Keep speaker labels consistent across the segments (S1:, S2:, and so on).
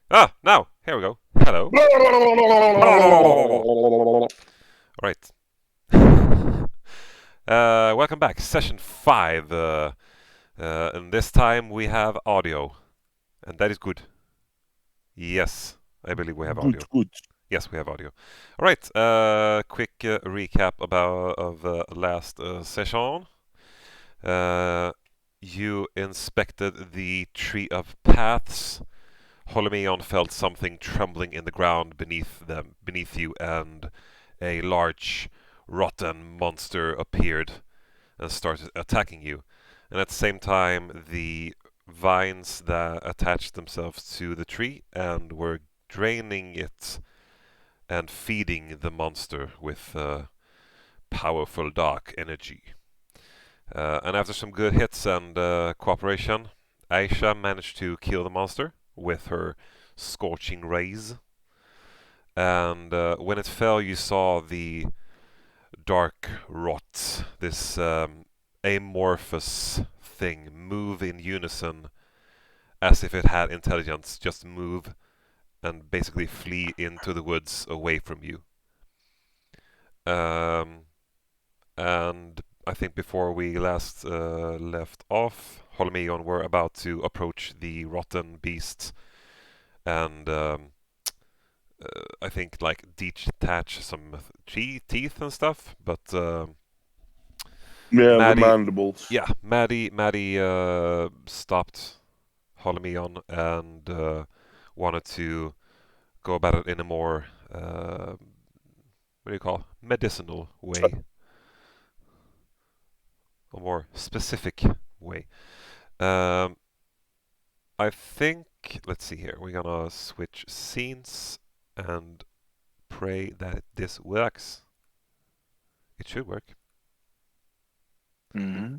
S1: Ah, now here we go. Hello. All right. Welcome back. Session 5. And this time we have audio. And that is good. Yes, I believe we have
S2: Good,
S1: audio.
S2: good.
S1: Yes, we have audio. All right. Quick recap of last session. Uh, you inspected the tree of paths. Holomeon felt something trembling in the ground beneath you, and a large, rotten monster appeared and started attacking you. And at the same time, the vines that attached themselves to the tree and were draining it and feeding the monster with powerful dark energy. And after some good hits and cooperation, Aisha managed to kill the monster with her scorching rays. And when it fell, you saw the dark rot, this amorphous thing, move in unison as if it had intelligence, just move and basically flee into the woods away from you. Um, and I think before we last left off, Holmeon were about to approach the rotten beast and I think like detach some teeth and stuff, but
S2: Yeah, the
S1: Maddie,
S2: mandibles.
S1: yeah, Maddie stopped Holmion and wanted to go about it in a more what do you call medicinal way, a more specific way. Um, I think let's see here. We're gonna switch scenes and pray that this works. It should work.
S2: Mm-hmm.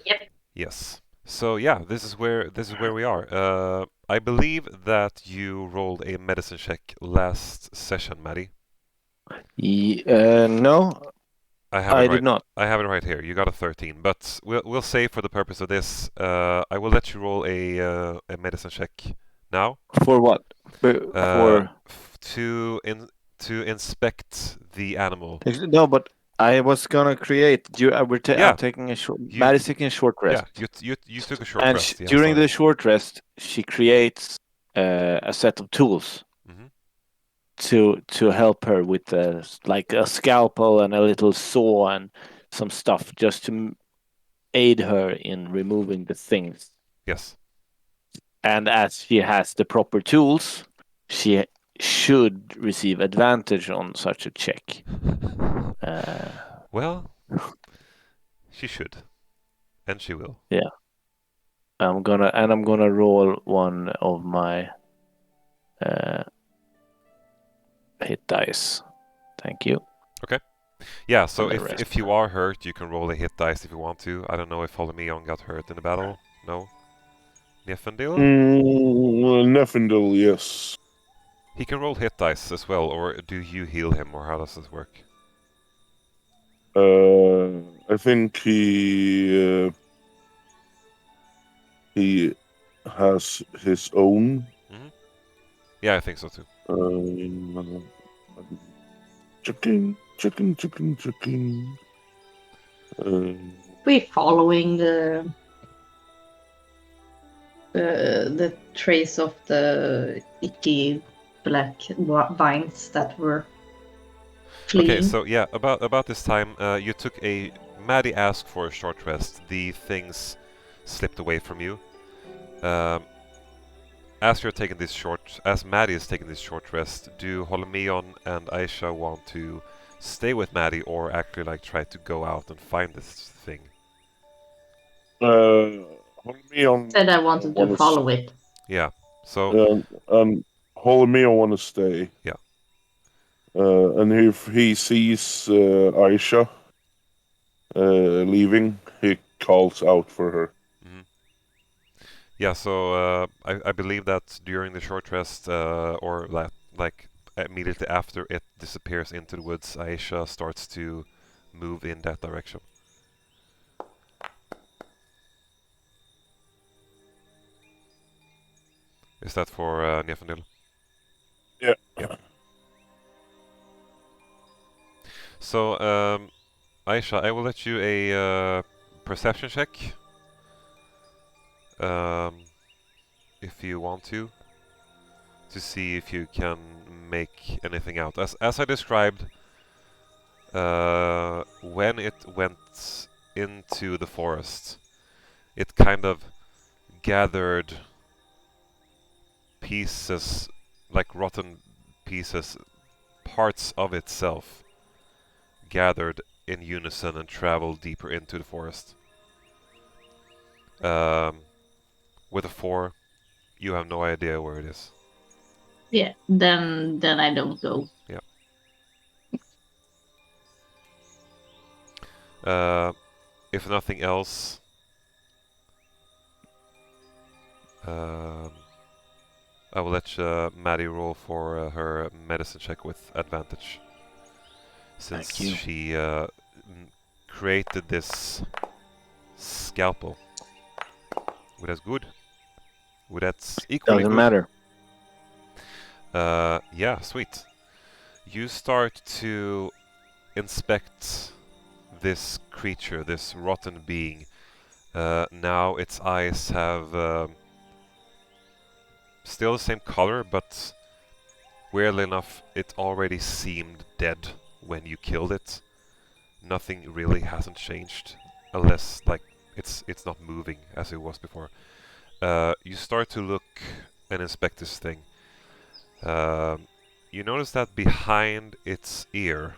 S3: Yep.
S1: Yes. So yeah, this is where we are. I believe that you rolled a medicine check last session, Maddie.
S4: No,
S1: I have it
S4: I
S1: right.
S4: did not.
S1: I have it right here. You got a 13, but we'll say for the purpose of this, I will let you roll a medicine check now.
S4: For what?
S1: Uh,
S4: For
S1: to inspect the animal.
S4: no, but I was gonna create.
S1: Yeah,
S4: I'm taking a short.
S1: you
S4: Maddie's taking a short
S1: yeah
S4: rest,
S1: you took a short
S4: and
S1: rest. Yeah,
S4: during
S1: sorry.
S4: the short rest, she creates a set of tools
S1: Hmm.
S4: to help her with like a scalpel and a little saw and some stuff just to aid her in removing the things.
S1: Yes.
S4: And as she has the proper tools, she should receive advantage on such a check. Uh,
S1: Well, she should, and she will.
S4: yeah, I'm gonna roll one of my uh, hit dice. Thank you.
S1: Okay. Yeah.
S4: For
S1: So
S4: the
S1: if
S4: rest.
S1: you are hurt, you can roll a hit dice if you want to. I don't know if Holomeon got hurt in the battle. No. Nefendil?
S2: Neffendil, yes.
S1: He can roll hit dice as well, or do you heal him, or how does this work?
S2: I think he has his own.
S1: Hmm. Yeah, I think so too.
S2: Um, checking.
S3: We following the trace of the icky black vines that were
S1: Okay,
S3: fleeing.
S1: so yeah, about this time, you took a Maddie asked for a short rest. The things slipped away from you. Um, as Maddie is taking this short rest, do Holomeon and Aisha want to stay with Maddie or actually like try to go out and find this thing?
S2: Holomeon
S3: Said I wanted to
S2: want
S3: follow it.
S1: Yeah. So
S2: Holomeon want to stay.
S1: yeah.
S2: And if he sees Aisha leaving, he calls out for her.
S1: Hmm. Yeah. So I believe that during the short rest, or like immediately after it disappears into the woods, Aisha starts to move in that direction. Is that for Nefendil?
S2: Yeah.
S1: So, Aisha, I will let you a perception check. If you want to see if you can make anything out. As I described, when it went into the forest, it kind of gathered pieces, like rotten pieces, parts of itself, gathered in unison and traveled deeper into the forest. With a 4, you have no idea where it is.
S3: Yeah, then I don't go.
S1: Yeah. If nothing else, I will let Maddie roll for her medicine check with advantage. Since
S4: Thank you.
S1: she created this scalpel. Well, that's good. Well, that's equally
S4: Doesn't
S1: good.
S4: matter.
S1: Yeah, sweet. You start to inspect this creature, this rotten being. Now its eyes have still the same color, but weirdly enough, it already seemed dead when you killed it. Nothing really hasn't changed, unless like it's not moving as it was before. You start to look and inspect this thing. You notice that behind its ear,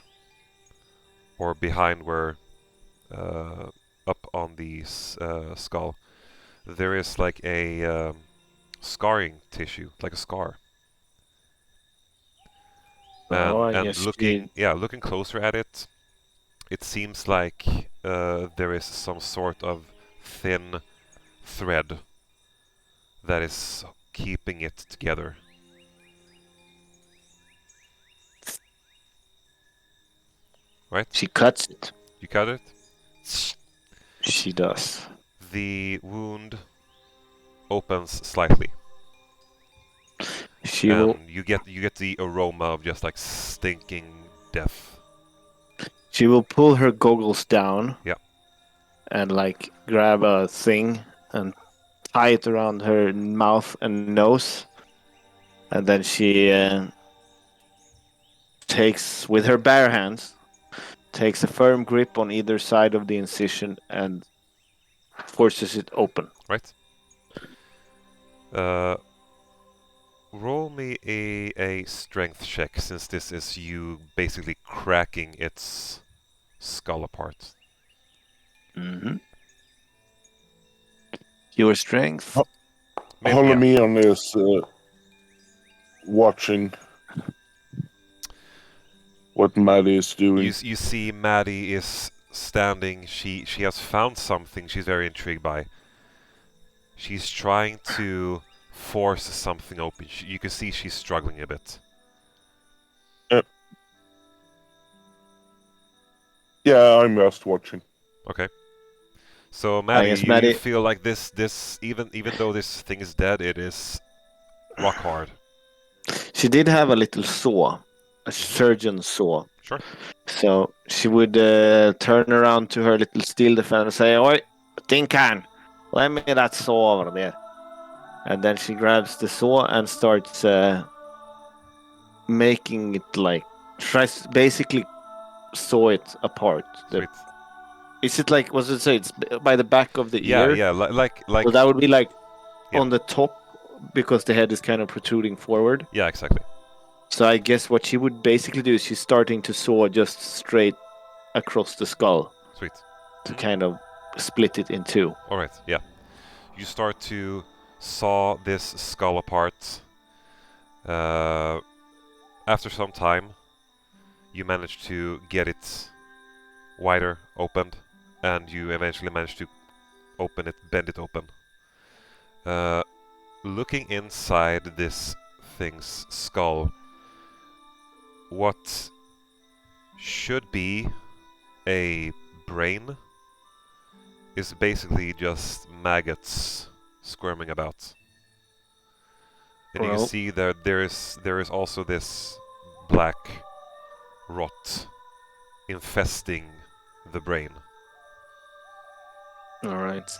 S1: or behind where up on the skull, there is like a scarring tissue, like a scar. And looking closer at it, it seems like there is some sort of thin thread that is keeping it together. Right?
S4: She cuts it.
S1: You cut it?
S4: She does.
S1: The wound opens slightly.
S4: She will.
S1: You get the aroma of just like stinking death.
S4: She will pull her goggles down.
S1: Yeah.
S4: And like grab a thing and tie it around her mouth and nose, and then she takes with her bare hands, takes a firm grip on either side of the incision and forces it open.
S1: Right. Roll me a strength check, since this is you basically cracking its skull apart.
S4: Mm-hmm. Your strength.
S2: Holomeon is watching what Maddie is doing.
S1: You see Maddie is standing. She has found something she's very intrigued by. She's trying to force something open. You can see she's struggling a bit.
S2: Yeah, I'm just watching.
S1: Okay. So Maddie,
S4: guess
S1: you
S4: Maddie-
S1: feel like this even though this thing is dead, it is rock hard.
S4: She did have a little saw, a surgeon's saw.
S1: Sure.
S4: So she would turn around to her little steel defender and say, "Oi, Tinkan, lend me that saw over there." And then she grabs the saw and starts making it like tries basically saw it apart.
S1: Sweet.
S4: Is it like, what does it say? It's by the back of the
S1: Yeah,
S4: ear.
S1: yeah, like
S4: So that would be like
S1: Yeah.
S4: on the top, because the head is kind of protruding forward.
S1: yeah, exactly.
S4: So I guess what she would basically do is she's starting to saw just straight across the skull
S1: Sweet.
S4: to kind of split it in two.
S1: All right. Yeah. You start to saw this skull apart. After some time, you manage to get it wider, opened, and you eventually manage to open it, bend it open. Looking inside this thing's skull, what should be a brain is basically just maggots squirming about. And you see that there is also this black rot infesting the brain.
S4: All right.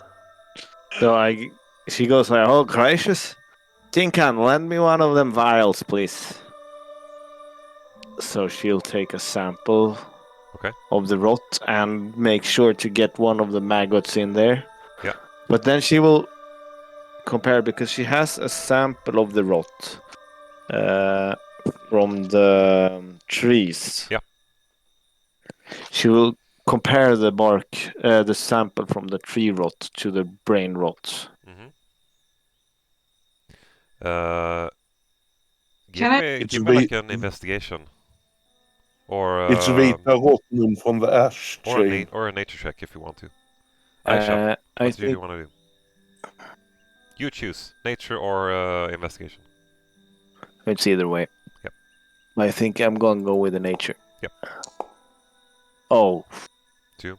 S4: So she goes like, "Oh, gracious, Tinkan, lend me one of them vials, please." So she'll take a sample of the rot and make sure to get one of the maggots in there.
S1: Yeah.
S4: But then she will compare, because she has a sample of the rot from the trees.
S1: Yeah.
S4: She will compare the bark, the sample from the tree rot to the brain rot.
S1: Give me like an investigation. Or
S2: it's vita rottnum from the ash chain.
S1: Or a nature check if you want to. Ayesha, what do you want to do? You choose, nature or investigation.
S4: It's either way.
S1: Yep.
S4: I think I'm going to go with the nature.
S1: Yep.
S4: Oh.
S1: 2.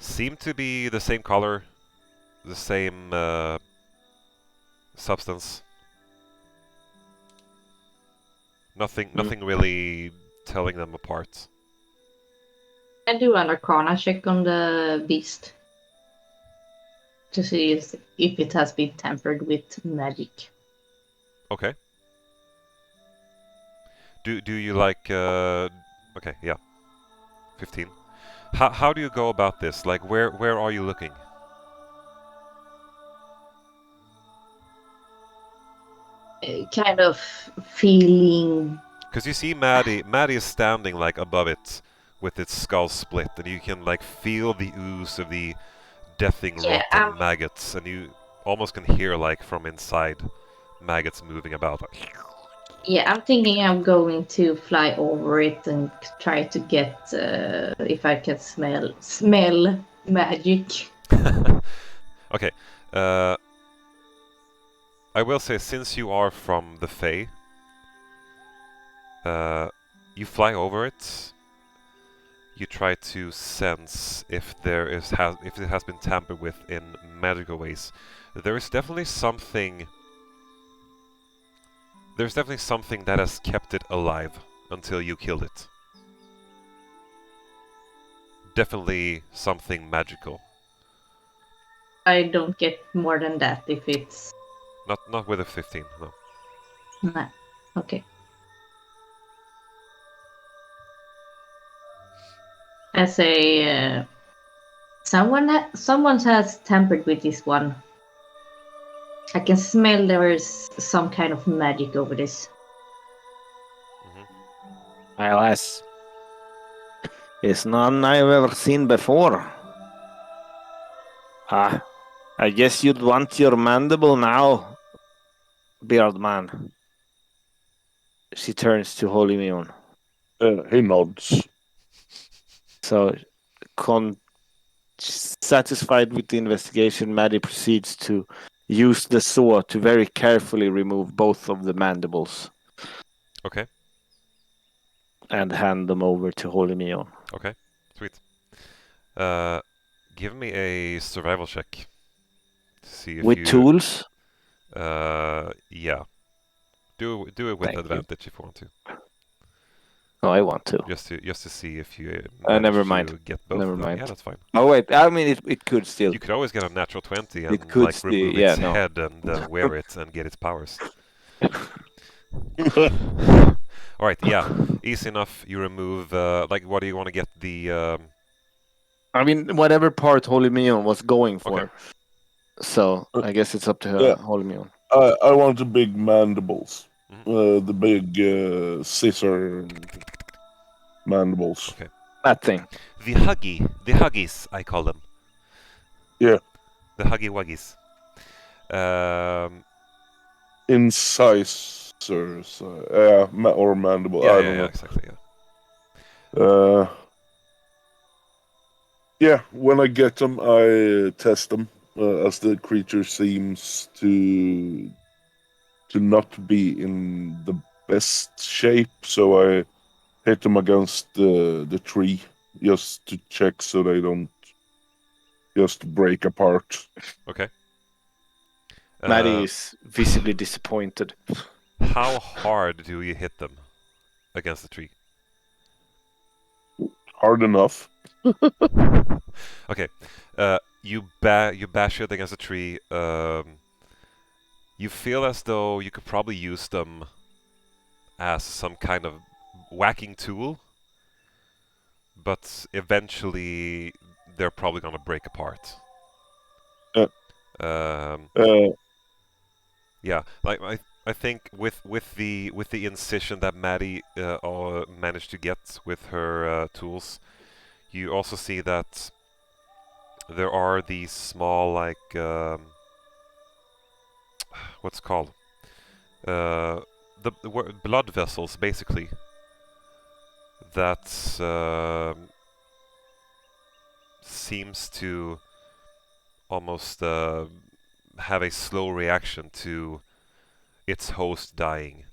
S1: Seem to be the same color, the same substance. Nothing really telling them apart.
S3: I do an arcana check on the beast to see if it has been tampered with magic.
S1: Okay. Do you like okay, yeah. 15. How do you go about this? Like where are you looking?
S3: Kind of feeling.
S1: Because you see Maddie is standing like above it with its skull split, and you can like feel the ooze of the deathing rotten maggots, and you almost can hear like from inside maggots moving about.
S3: Yeah, I'm thinking I'm going to fly over it and try to get if I can smell magic.
S1: Okay. I will say, since you are from the Fae, you fly over it. You try to sense if if it has been tampered with in magical ways. There is definitely something. There's definitely something that has kept it alive until you killed it. Definitely something magical.
S3: I don't get more than that if it's...
S1: Not with a 15, no.
S3: Nah. Okay. I say someone has tampered with this one. I can smell there is some kind of magic over this.
S4: Alas, it's none I've ever seen before. I guess you'd want your mandible now, Beardman. She turns to Holy Mion.
S2: He nods.
S4: So, satisfied with the investigation, Maddie proceeds to use the saw to very carefully remove both of the mandibles.
S1: Okay.
S4: And hand them over to Holy Mion.
S1: Okay, sweet. Give me a survival check. See if
S4: with tools?
S1: Yeah. Do it with advantage if you want to.
S4: Oh, I want to.
S1: Just to see if you
S4: never
S1: manage
S4: mind.
S1: to get both
S4: Never
S1: of them.
S4: mind.
S1: Yeah, that's fine.
S4: Oh wait, I mean it could still.
S1: You could always get a natural 20 and
S4: could
S1: like remove its head and wear it and get its powers. All right, yeah, easy enough. You remove like what do you want to get the?
S4: I mean, whatever part Holy Mion was going for.
S1: Okay.
S4: So I guess it's up to her, Holy Mion.
S2: I want the big mandibles, the big scissor mandibles.
S1: Okay.
S4: That thing.
S1: The huggies, I call them.
S2: Yeah.
S1: The huggy wuggies.
S2: Incisors, or mandible. I don't know.
S1: Exactly. Yeah.
S2: Yeah, when I get them, I test them as the creature seems to not be in the best shape. So I hit them against the tree just to check so they don't just break apart.
S1: Okay.
S4: Maddie is visibly disappointed.
S1: How hard do you hit them against the tree?
S2: Hard enough.
S1: Okay, you bash it against a tree. You feel as though you could probably use them as some kind of whacking tool, but eventually they're probably gonna break apart.
S2: Uh,
S1: Um,
S2: Uh,
S1: yeah, like I think with the incision that Maddie managed to get with her tools, you also see that there are these small like what's it called the blood vessels basically that seems to almost have a slow reaction to its host dying.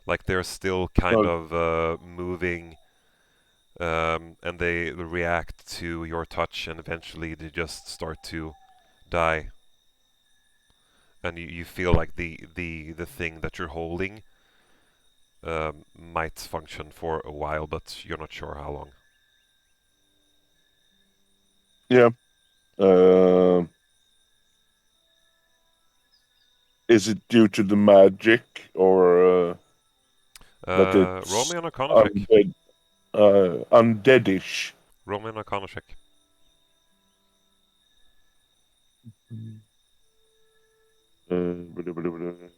S1: Like they're still kind
S2: Oh.
S1: of moving, and they react to your touch, and eventually they just start to die. And you feel like the thing that you're holding might function for a while, but you're not sure how long.
S2: yeah. Is it due to the magic or that
S1: Roll
S2: it's
S1: me an Arcana check.
S2: undeadish?
S1: Roll me an Arcana check.
S2: Blah, blah, blah, blah.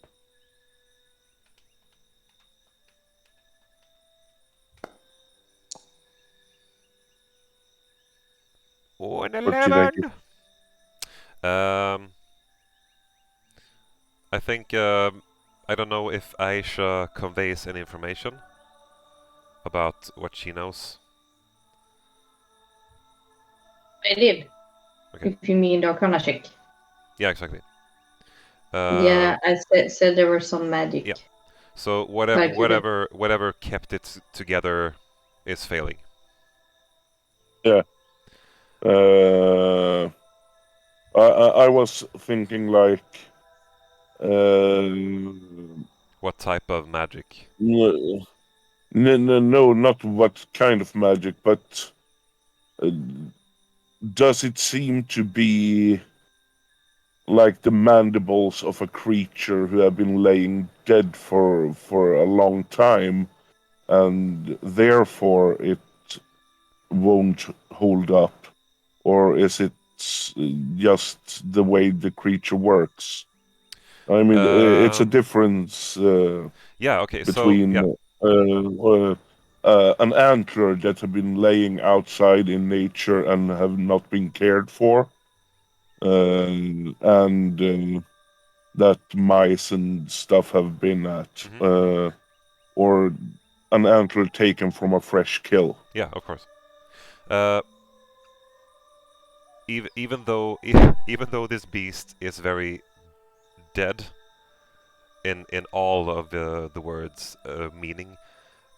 S1: Oh, an
S2: What did I get?
S1: 11! I think, I don't know if Ayesha conveys any information about what she knows.
S3: I did.
S1: Okay.
S3: If you mean the Arcana check.
S1: Yeah, exactly.
S3: Yeah, I said there was some magic.
S1: Yeah. So whatever,
S3: Like you did.
S1: whatever kept it together is failing.
S2: Yeah. I was thinking like
S1: What type of magic?
S2: no, no, not what kind of magic, but uh, does it seem to be like the mandibles of a creature who have been laying dead for a long time, and therefore it won't hold up, or is it just the way the creature works? I mean, it's a difference
S1: Yeah. Okay. So
S2: between
S1: yeah.
S2: an antler that have been laying outside in nature and have not been cared for, and that mice and stuff have been at, or an antler taken from a fresh kill.
S1: Yeah. Of course. Even though even though this beast is very dead in all of the words meaning,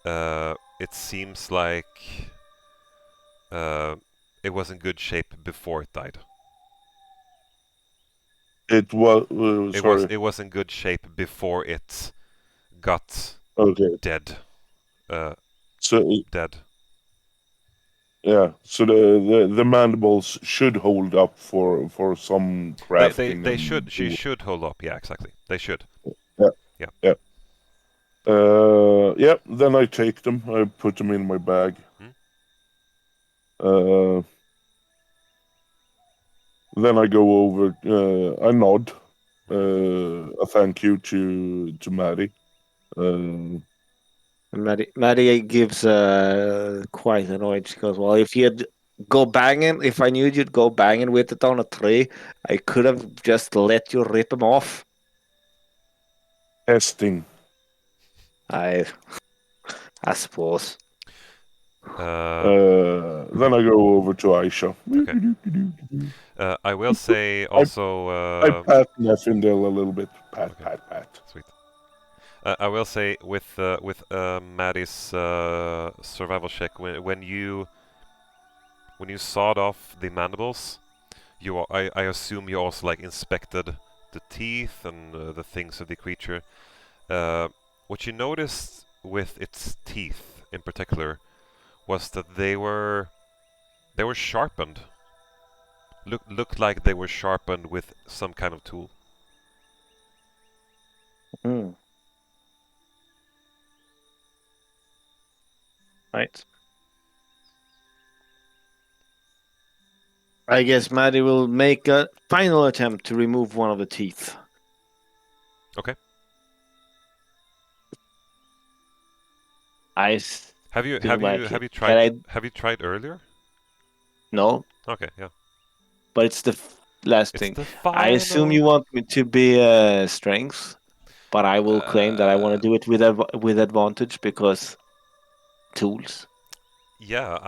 S1: it seems like it was in good shape before it died.
S2: It was sorry.
S1: It was in good shape before it got
S2: Okay,
S1: dead.
S2: so
S1: Dead.
S2: yeah, so the mandibles should hold up for some crafting
S1: They
S2: and
S1: should she should hold up. Yeah, exactly. They should.
S2: yeah,
S1: Yeah.
S2: yeah. Yeah, then I take them. I put them in my bag. Uh, then I go over. I nod. A thank you to Maddie.
S4: Maddie gives quite annoyed. She goes, "Well, if you'd go banging, if I knew you'd go banging with it on a tree, I could have just let you rip them off."
S2: Testing.
S4: I suppose.
S2: Then I go over to Aisha.
S1: Okay. I will say
S2: I
S1: also.
S2: pat Neffindale a little bit. Pat,
S1: Okay.
S2: pat.
S1: Sweet. I will say with Maddie's survival check, when you sawed off the mandibles, I assume you also like inspected the teeth and the things of the creature. What you noticed with its teeth, in particular, was that they were sharpened. Looked like they were sharpened with some kind of tool.
S4: Mm. Right. I guess Maddie will make a final attempt to remove one of the teeth.
S1: Okay.
S4: I
S1: Have you
S4: do my
S1: have you
S4: Can
S1: tried
S4: I?
S1: have you tried earlier?
S4: No,
S1: Okay, yeah.
S4: but it's the last
S1: It's
S4: thing.
S1: the
S4: I assume you
S1: final.
S4: want me to be strength, but I will claim that I want to do it with advantage because tools.
S1: Yeah,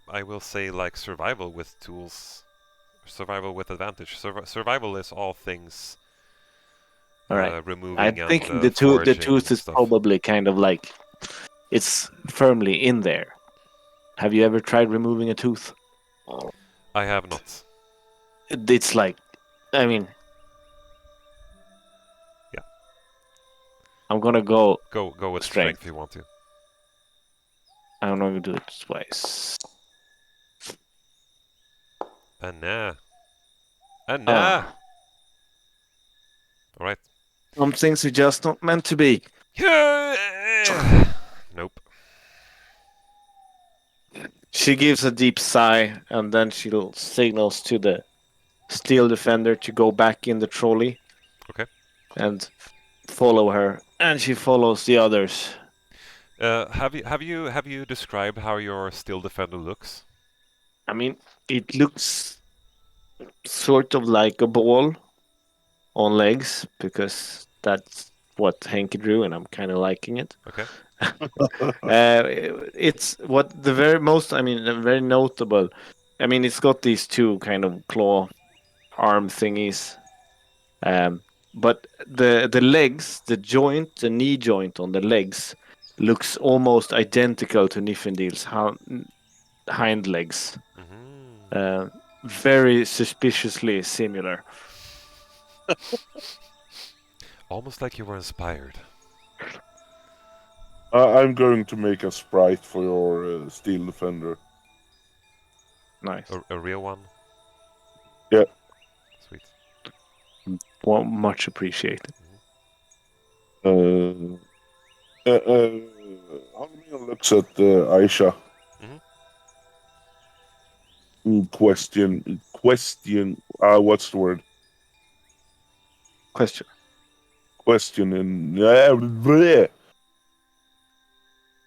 S1: I will say like survival with tools, survival with advantage. Survival is all things
S4: All right. I
S1: removing
S4: think
S1: and
S4: the
S1: foraging
S4: tooth
S1: and
S4: is
S1: stuff.
S4: probably kind of like it's firmly in there. Have you ever tried removing a tooth?
S1: I have not.
S4: It's like, I mean,
S1: Yeah.
S4: I'm gonna go
S1: Go with strength if
S4: strength.
S1: you want to.
S4: I'm gonna do it twice.
S1: Nah. Nah.
S4: Ah,
S1: All right.
S4: some things are just not meant to be.
S1: Nope.
S4: She gives a deep sigh and then she signals to the steel defender to go back in the trolley.
S1: Okay.
S4: And follow her, and she follows the others.
S1: Have you described how your steel defender looks?
S4: I mean, it looks sort of like a ball on legs because that's what Henke drew, and I'm kind of liking it.
S1: Okay.
S4: It's what the very most, I mean, very notable. I mean, it's got these two kind of claw arm thingies. But the legs, the knee joint on the legs, looks almost identical to Nifendil's hind legs.
S1: Mm-hmm.
S4: Very suspiciously similar.
S1: Almost like you were inspired.
S2: I'm going to make a sprite for your steel defender.
S4: Nice.
S1: A real one?
S2: Yeah.
S1: Sweet.
S4: Well, much appreciated.
S2: Uh, Almir looks at Aisha.
S1: Mhm.
S2: Question. What's the word?
S4: Question.
S2: Question in.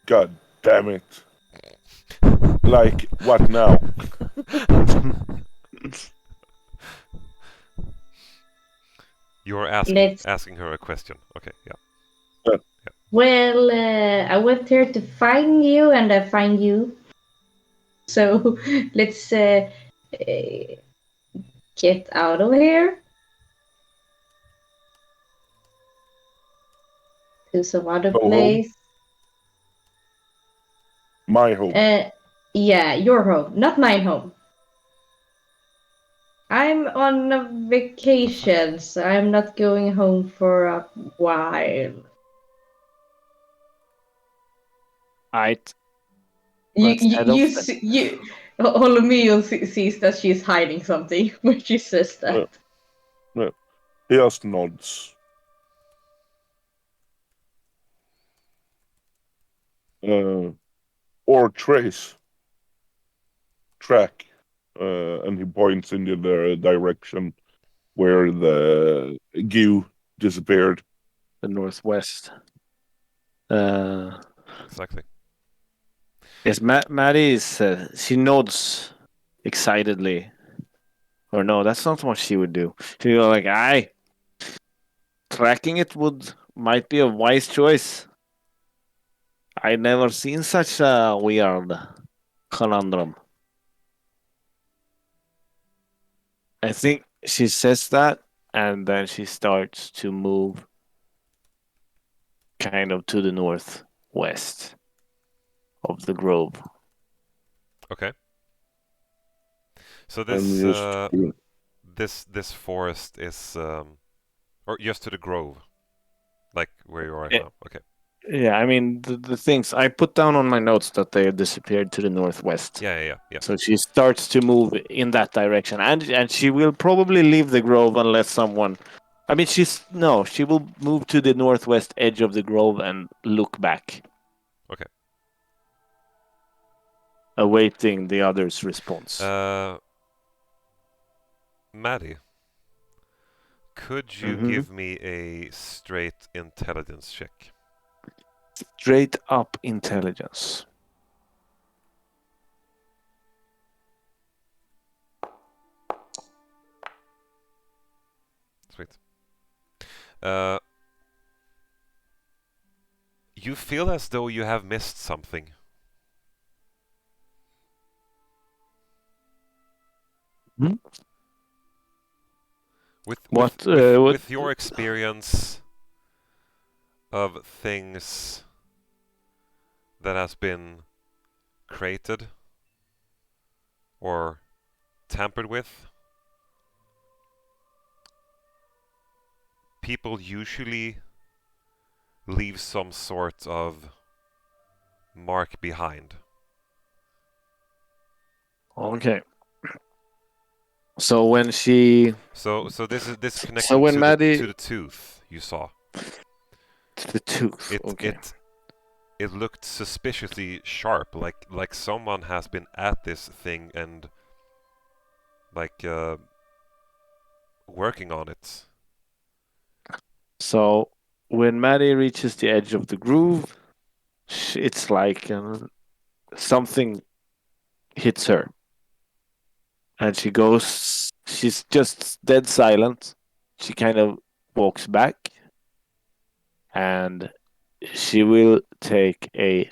S2: God damn it! Like what now?
S1: You're
S3: Let's.
S1: asking her a question. Okay, yeah.
S3: Well, I went here to find you, and I find you. So let's get out of here to some other
S2: Go home.
S3: place.
S2: My home.
S3: Yeah, your home, not mine home. I'm on a vacation, so I'm not going home for a while.
S4: Right.
S3: You,
S4: Let's head off then.
S3: Olomio sees that she's hiding something when she says that.
S2: Yeah. He just nods. Or track, and he points in the direction where the goo disappeared.
S4: The northwest.
S1: Exactly.
S4: Yes, Maddie is. She nods excitedly. Or no, that's not what she would do. She'd go like, "Aye, tracking it might be a wise choice. I never seen such a weird conundrum." I think she says that, and then she starts to move kind of to the northwest of the grove.
S1: Okay. So
S2: And just
S1: this forest is Or just to the grove, like where you are right
S4: Eh,
S1: now. Okay.
S4: Yeah, I mean the things I put down on my notes that they disappeared to the northwest.
S1: Yeah.
S4: So she starts to move in that direction, and she will probably leave the grove unless someone. I mean, she will move to the northwest edge of the grove and look back,
S1: Okay.
S4: awaiting the other's response.
S1: Maddie, could you
S4: Mhm.
S1: give me a straight intelligence check?
S4: Straight up intelligence.
S1: Sweet. Uh, you feel as though you have missed something.
S4: Hmm?
S1: With
S4: What?
S1: with your experience of things that has been created or tampered with, people usually leave some sort of mark behind.
S4: Okay. So when she,
S1: So this is
S4: so
S1: connecting
S4: when
S1: to
S4: Maddie,
S1: the tooth you saw.
S4: the tooth.
S1: It
S4: Okay.
S1: it it looked suspiciously sharp, like someone has been at this thing and like working on it.
S4: So when Maddie reaches the edge of the groove, it's like something hits her, and she goes. She's just dead silent. She kind of walks back, and she will take a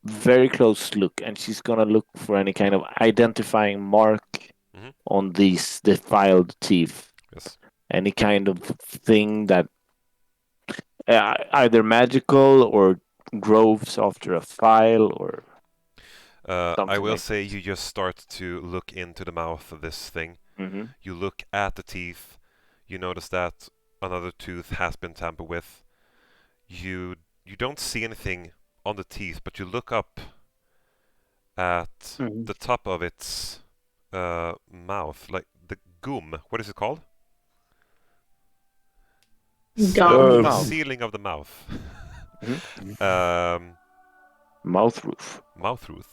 S4: very close look, and she's gonna look for any kind of identifying mark
S1: Hmm.
S4: on these defiled teeth.
S1: Yes.
S4: Any kind of thing that either magical or groves after a file or
S1: I
S4: something
S1: will
S4: like
S1: say you just start to look into the mouth of this thing.
S4: that. Mm-hmm.
S1: You look at the teeth. You notice that another tooth has been tampered with. You don't see anything on the teeth, but you look up at
S4: Mm-hmm.
S1: the top of its mouth, like the gum. What is it called?
S3: Gum.
S1: The
S4: Mouth.
S1: ceiling of the mouth.
S4: Mm-hmm.
S1: um,
S4: Mouth roof.
S1: mouth roof.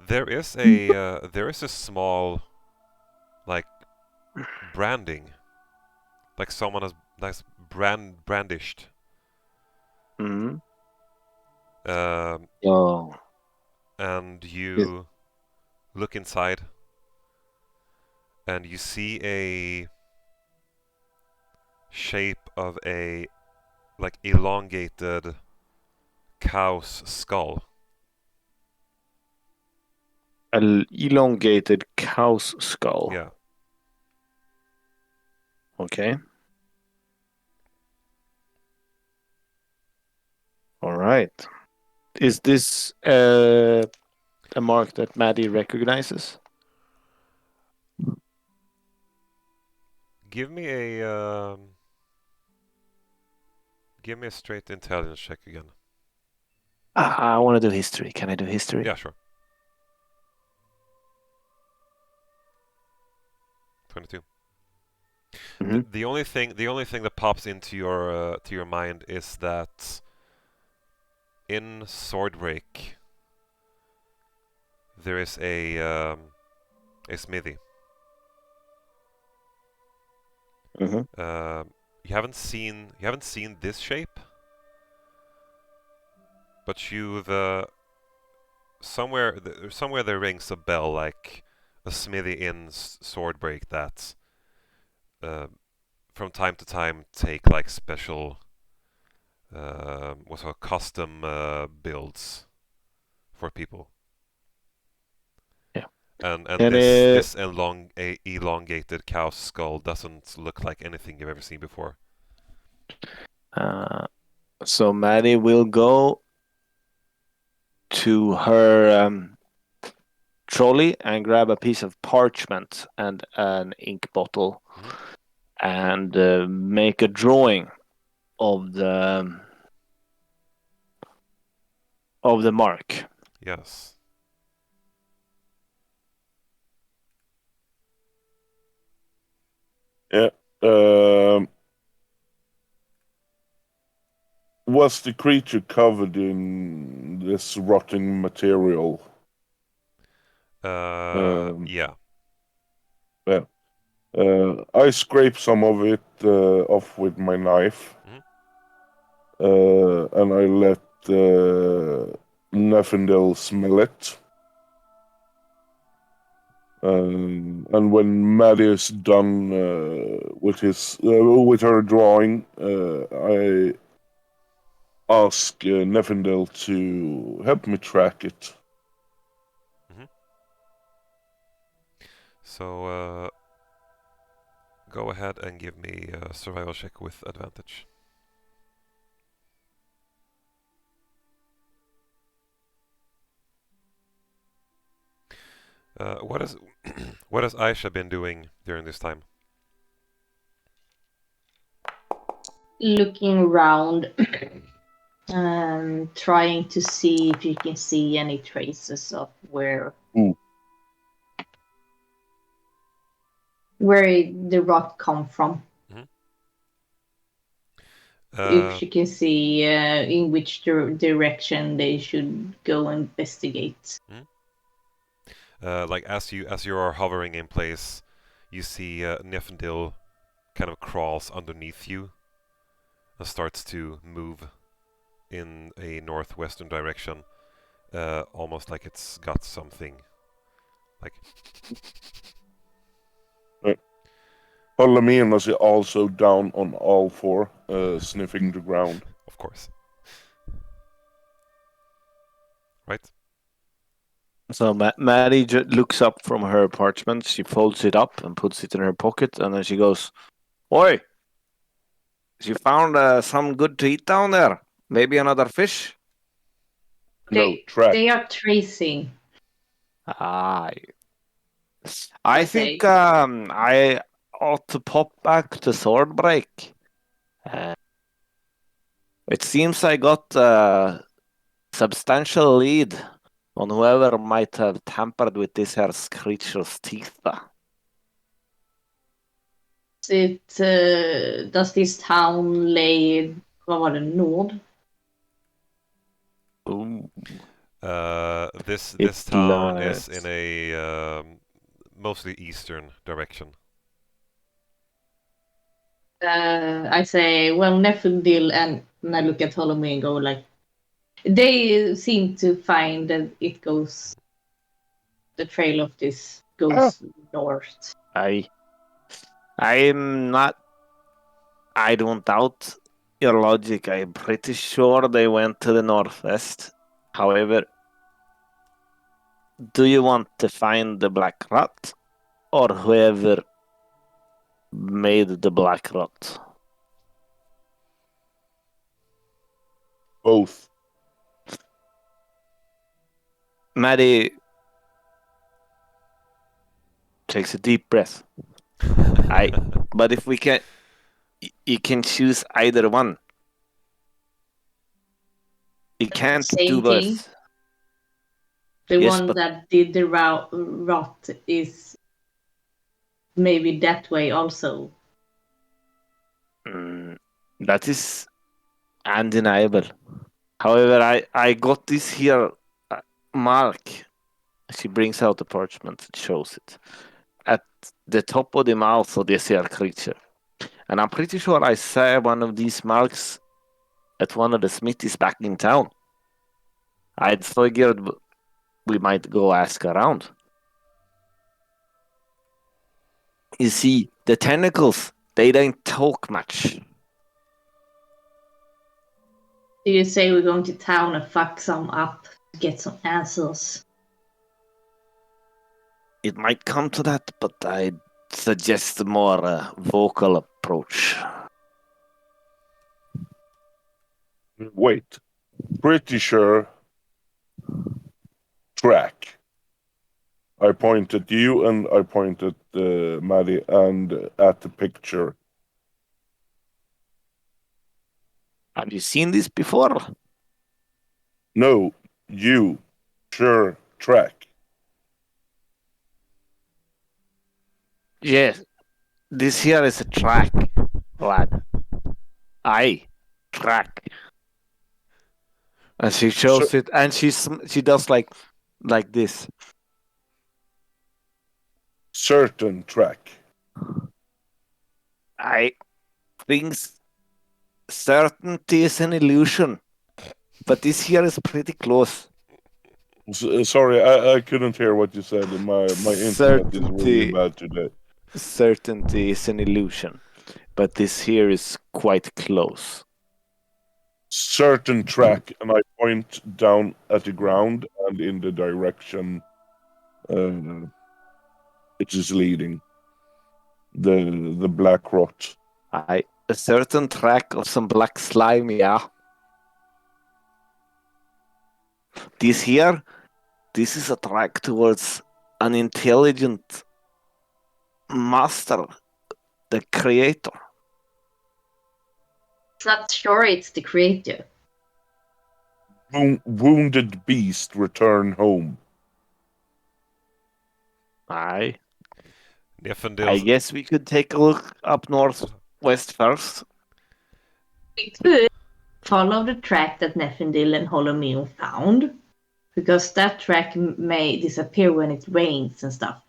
S1: There is a small like branding, like someone has brandished.
S4: Mm-hmm.
S1: Um,
S4: Oh.
S1: and
S4: Yes.
S1: you look inside, and you see a shape of a like elongated cow's skull.
S4: An elongated cow's skull.
S1: Yeah.
S4: Okay. All right. Is this a mark that Maddie recognizes?
S1: Give me a straight intelligence check again.
S4: I want to do history. Can I do history?
S1: Yeah, sure. 22.
S4: Mm-hmm.
S1: The only thing that pops into your mind is that in Swordbreak there is a smithy.
S4: Mm-hmm.
S1: You haven't seen this shape, but you've somewhere there rings a bell like a smithy in Swordbreak that uh, from time to time take like special what's called custom builds for people.
S4: Yeah.
S1: And
S4: And
S1: this elongated cow's skull doesn't look like anything you've ever seen before.
S4: so Maddie will go to her trolley and grab a piece of parchment and an ink bottle.
S1: Mhm.
S4: and make a drawing of the mark.
S1: Yes.
S2: Yeah. Was the creature covered in this rotting material?
S1: Yeah.
S2: Yeah. I scraped some of it off with my knife, and I let Neffendel smell it. And when Maddie is done with her drawing, I ask Neffendel to help me track it.
S1: So go ahead and give me a survival check with advantage. What has what has Aisha been doing during this time?
S3: Looking around, trying to see if you can see any traces of where the rock come from. If she can see in which direction they should go investigate.
S1: Like as you are hovering in place, you see Nefendil kind of crawls underneath you and starts to move in a northwestern direction, almost like it's got something. Like
S2: Palomino is also down on all four, sniffing the ground.
S1: Of course. Right?
S4: So Maddie looks up from her parchment. She folds it up and puts it in her pocket, and then she goes, "Oi! You found some good to eat down there? Maybe another fish?"
S3: They are tracing.
S4: I think I ought to pop back to sword break. It seems I got a substantial lead on whoever might have tampered with this here creature's teeth.
S3: Does this town lay, vad var det, nord?
S1: This town is in a mostly eastern direction.
S3: I say, well, Nefendil and I look at Ptolemy and go like, they seem to find that it goes, the trail of this goes north.
S4: I'm not. I don't doubt your logic. I'm pretty sure they went to the northwest. However, do you want to find the black rat or whoever made the black rat?
S2: Both.
S4: Maddie takes a deep breath. But if we can, you can choose either one. You can't do both.
S3: The one that did the rot is maybe that way also.
S4: That is undeniable. However, I got this here mark. She brings out the parchment and shows it. At the top of the mouth of this here creature. And I'm pretty sure I saw one of these marks at one of the smithies back in town. I'd figured we might go ask around. You see, the tentacles, they don't talk much.
S3: Do you say we're going to town and fuck some up to get some answers?
S4: It might come to that, but I'd suggest a more vocal approach.
S2: Wait. Pretty sure. Track. I point at you and I point at Maddie and at the picture.
S4: Have you seen this before?
S2: No, you. Sure, track.
S4: Yes, this here is a track, lad. Aye, track. And she shows it, and she does like this.
S2: Certain track.
S4: I think certainty is an illusion, but this here is pretty close.
S2: Sorry, I couldn't hear what you said. My internet is really bad today.
S4: Certainty is an illusion, but this here is quite close.
S2: Certain track, and I point down at the ground and in the direction it is leading. The black rot.
S4: A certain track of some black slime, yeah. This is a track towards an intelligent master, the creator.
S3: Not sure it's the creator.
S2: Wounded beast return home.
S4: Aye. I
S1: Nifendil.
S4: guess we could take a look up northwest first.
S3: We could follow the track that Nefendil and Holomeo found, because that track may disappear when it rains and stuff.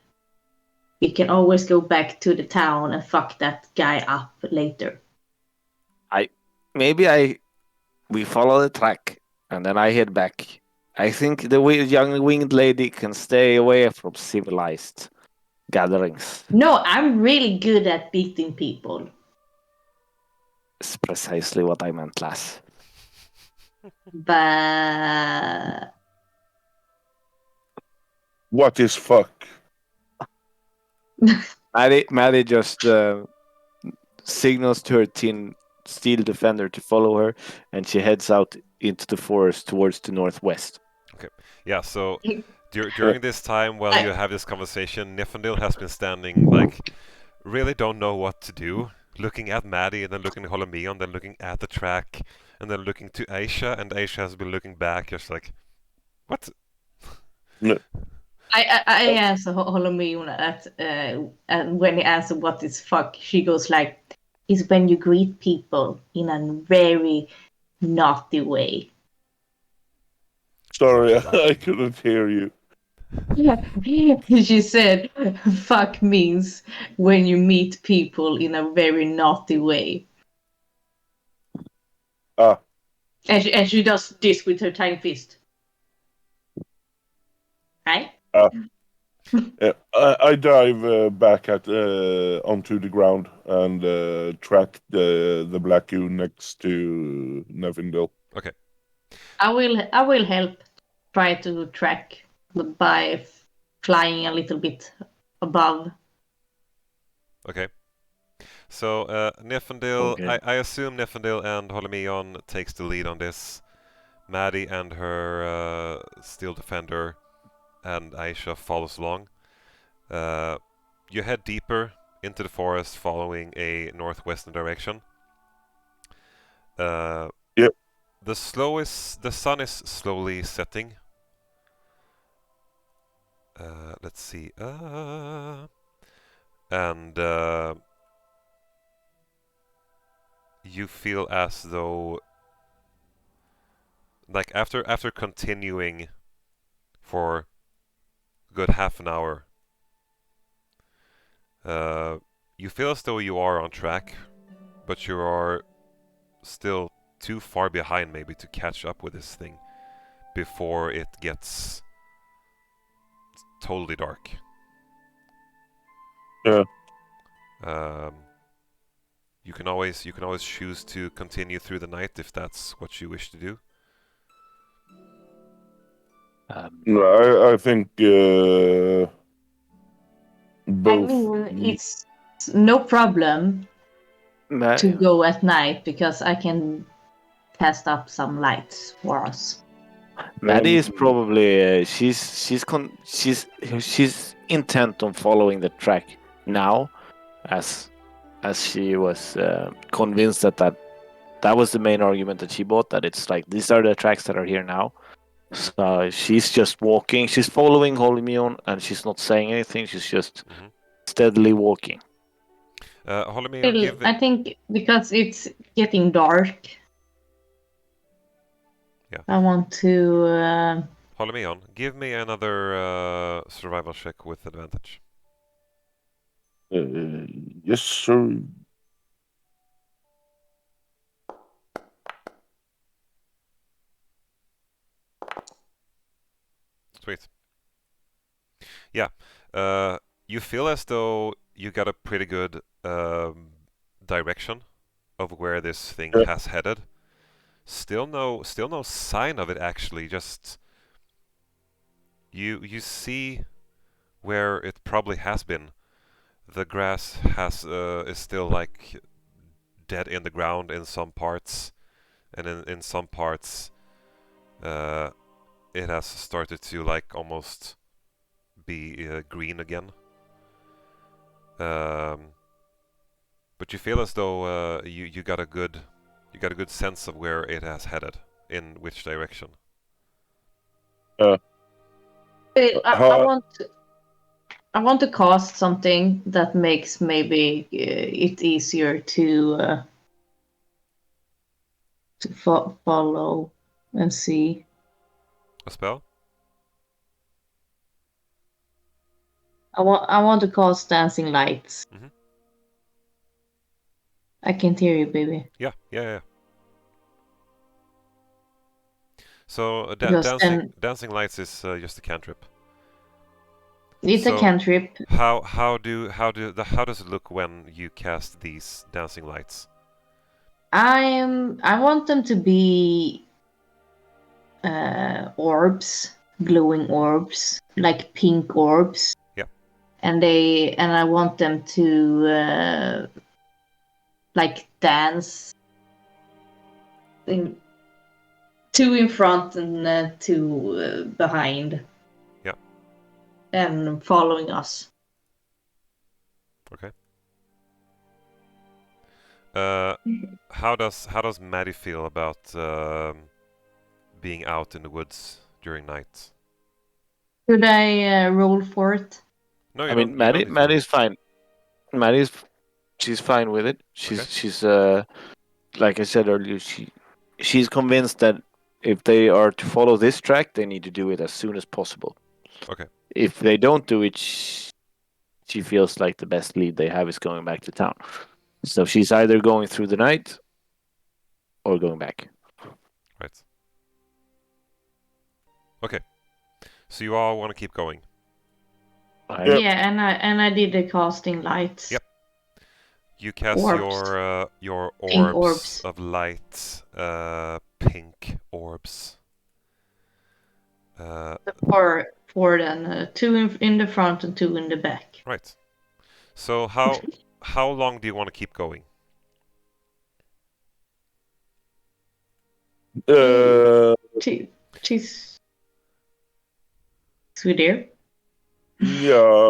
S3: We can always go back to the town and fuck that guy up later.
S4: We follow the track and then I head back. I think the young winged lady can stay away from civilized gatherings.
S3: No, I'm really good at beating people.
S4: It's precisely what I meant, lass.
S3: But
S2: What is fuck?
S4: Maddie just signals to her teen steel defender to follow her, and she heads out into the forest towards the northwest.
S1: Yeah, so during this time while you have this conversation, Nifendil has been standing like, really don't know what to do, looking at Maddie and then looking at Holomeon, then looking at the track, and then looking to Ayesha, and Ayesha has been looking back, just like, what?
S2: No.
S3: I answer Holomeo at and when he answers what is fuck, she goes like, is when you greet people in a very naughty way.
S2: Sorry, I couldn't hear you.
S3: She said, fuck means when you meet people in a very naughty way.
S2: Ah.
S3: And she does this with her tiny fist. Right?
S2: I dive back onto the ground and track the black goo next to Nevindil.
S1: Okay.
S3: I will help try to track by flying a little bit above.
S1: Okay. So Nifendil,
S4: Okay.
S1: I assume Nifendil and Holomeon takes the lead on this. Maddie and her steel defender and Ayesha follows along. You head deeper into the forest following a northwestern direction.
S2: Yep.
S1: The sun is slowly setting. Let's see. And you feel as though, like after continuing for a good half an hour, you feel as though you are on track, but you are still too far behind maybe to catch up with this thing before it gets totally dark.
S2: Yeah.
S1: You can always choose to continue through the night if that's what you wish to do.
S2: No, I think both.
S3: I mean, it's no problem to go at night because I can cast up some lights for us.
S4: Maddie is probably she's intent on following the track now, as she was convinced that that was the main argument that she bought. That it's like these are the tracks that are here now. So she's just walking. She's following Holmion, and she's not saying anything. She's just steadily walking.
S1: Holmion, give
S3: I think because it's getting dark.
S1: Yeah.
S3: I want to.
S1: Holmion, give me another survival check with advantage.
S2: Yes, sir.
S1: Sweet. Yeah. You feel as though you got a pretty good direction of where this thing
S2: Yeah.
S1: has headed. Still no sign of it actually. Just you see where it probably has been. The grass is still like dead in the ground in some parts, and in some parts it has started to like almost be green again. But you feel as though you got a good sense of where it has headed, in which direction.
S3: I
S2: How,
S3: want to cast something that makes maybe it easier to follow and see.
S1: A spell?
S3: I want to cast dancing lights.
S1: Mhm.
S3: I can't hear you, baby.
S1: Yeah. So
S3: Because
S1: dancing lights is just a cantrip.
S3: it's a
S1: So
S3: cantrip.
S1: how does it look when you cast these dancing lights?
S3: I want them to be orbs, glowing orbs, like pink orbs.
S1: Yeah.
S3: And I want them to like dance two in front and two behind.
S1: Yeah.
S3: And following us.
S1: Okay. How does Maddie feel about being out in the woods during night?
S3: Should I roll for it?
S1: No,
S4: I mean, Maddie's fine. She's fine with it. She's like I said earlier, she's convinced that if they are to follow this track, they need to do it as soon as possible.
S1: Okay.
S4: If they don't do it, she feels like the best lead they have is going back to town. So she's either going through the night or going back.
S1: Right. Okay. So you all want to keep going.
S2: Yep.
S3: Yeah, and I did the casting lights.
S1: Yep. You cast
S3: Orbs.
S1: your
S3: Pink
S1: orbs
S3: orbs.
S1: of light, pink orbs.
S3: Four then, two in the front and two in the back.
S1: Right. So how long do you want to keep going?
S3: She's we there?
S2: yeah.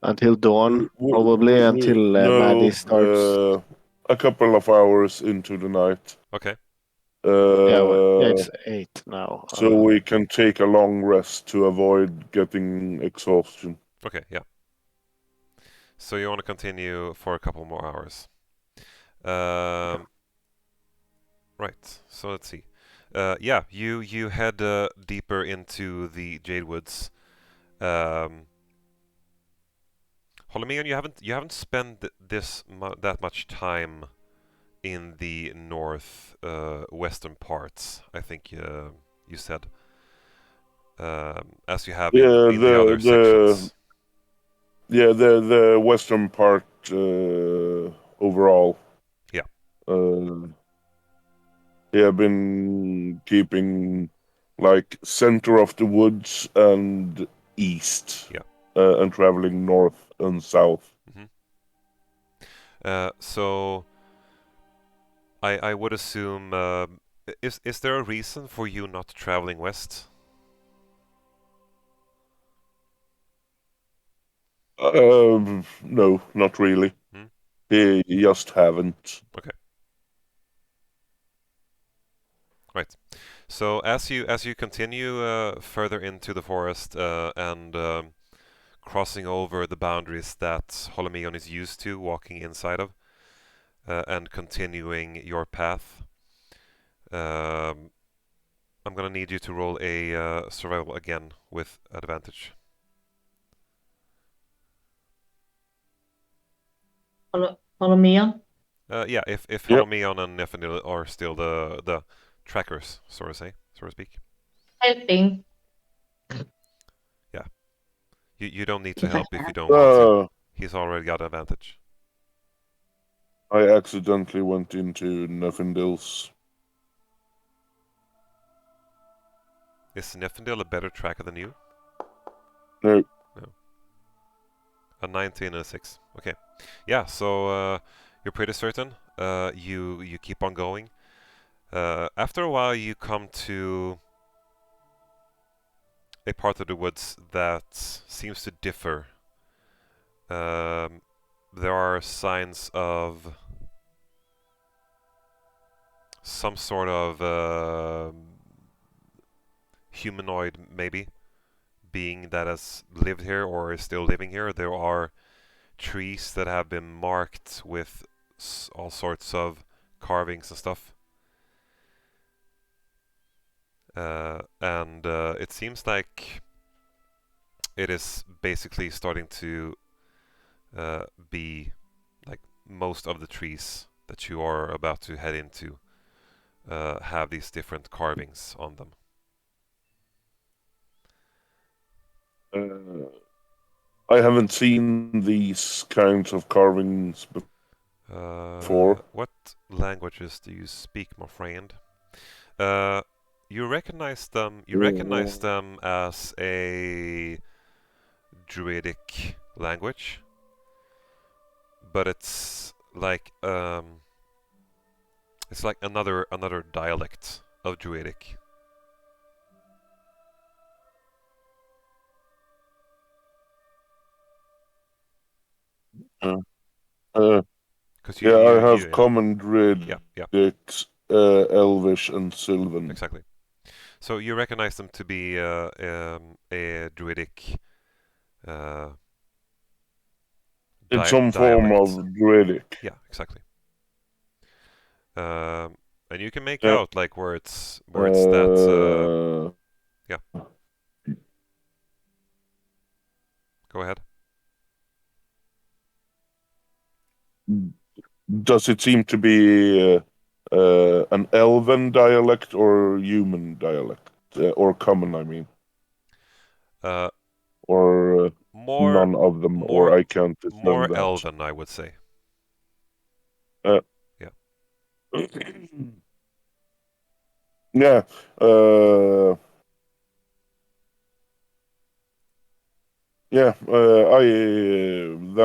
S4: Until dawn, probably until
S2: no,
S4: Maddie starts.
S2: a couple of hours into the night.
S1: Okay.
S4: It's 8 now.
S2: So we can take a long rest to avoid getting exhaustion.
S1: Okay, yeah. So you want to continue for a couple more hours. Right. So let's see. Yeah, you head deeper into the Jade Woods. Holomeon, you haven't spent that much time in the north western parts. I think you said, as you have in the other sections.
S2: Yeah, the western part overall.
S1: Yeah.
S2: I've been keeping like center of the woods and east.
S1: Yeah.
S2: And traveling north and south.
S1: So I would assume is there a reason for you not traveling west?
S2: No, not really.
S1: Hmm?
S2: They just haven't.
S1: Okay. Right. So as you continue further into the forest and crossing over the boundaries that Holomeon is used to walking inside of, and continuing your path, um, I'm gonna need you to roll a survival again with advantage.
S3: Follow me on.
S1: Yeah, if
S2: Yep.
S1: Holomeon and Nefanil are still the trackers, so to speak.
S3: Helping.
S1: Yeah. You don't need to
S3: If I
S1: help if you
S3: can.
S1: don't want to.
S2: Uh,
S1: He's already got advantage.
S2: I accidentally went into Neffendil's.
S1: Is Nefendil a better tracker than you?
S2: No.
S1: No. A 19 and a 6. Okay. Yeah, so you're pretty certain. You keep on going. After a while, you come to a part of the woods that seems to differ. There are signs of some sort of humanoid, maybe, being that has lived here or is still living here. There are trees that have been marked with all sorts of carvings and stuff. And it seems like it is basically starting to be like most of the trees that you are about to head into have these different carvings on them.
S2: I haven't seen these kinds of carvings before.
S1: What languages do you speak, my friend? You recognize them. You recognize them as a druidic language, but it's like another dialect of druidic.
S2: Uh, uh,
S1: Because
S2: yeah, I
S1: you
S2: have common
S1: yeah,
S2: druidic, Elvish, and Sylvan.
S1: exactly. So you recognize them to be a druidic uh,
S2: It's some form
S1: dialect.
S2: of druidic.
S1: Yeah, exactly. And you can make
S2: Yeah.
S1: out like where it's that. Yeah. Go ahead.
S2: Does it seem to be an elven dialect or human dialect? Or common, I mean.
S1: Uh,
S2: Or
S1: more
S2: none of them, or
S1: more
S2: I can't discern
S1: more
S2: that.
S1: elven, I would say.
S2: Uh,
S1: Yeah.
S2: Yeah. Yeah.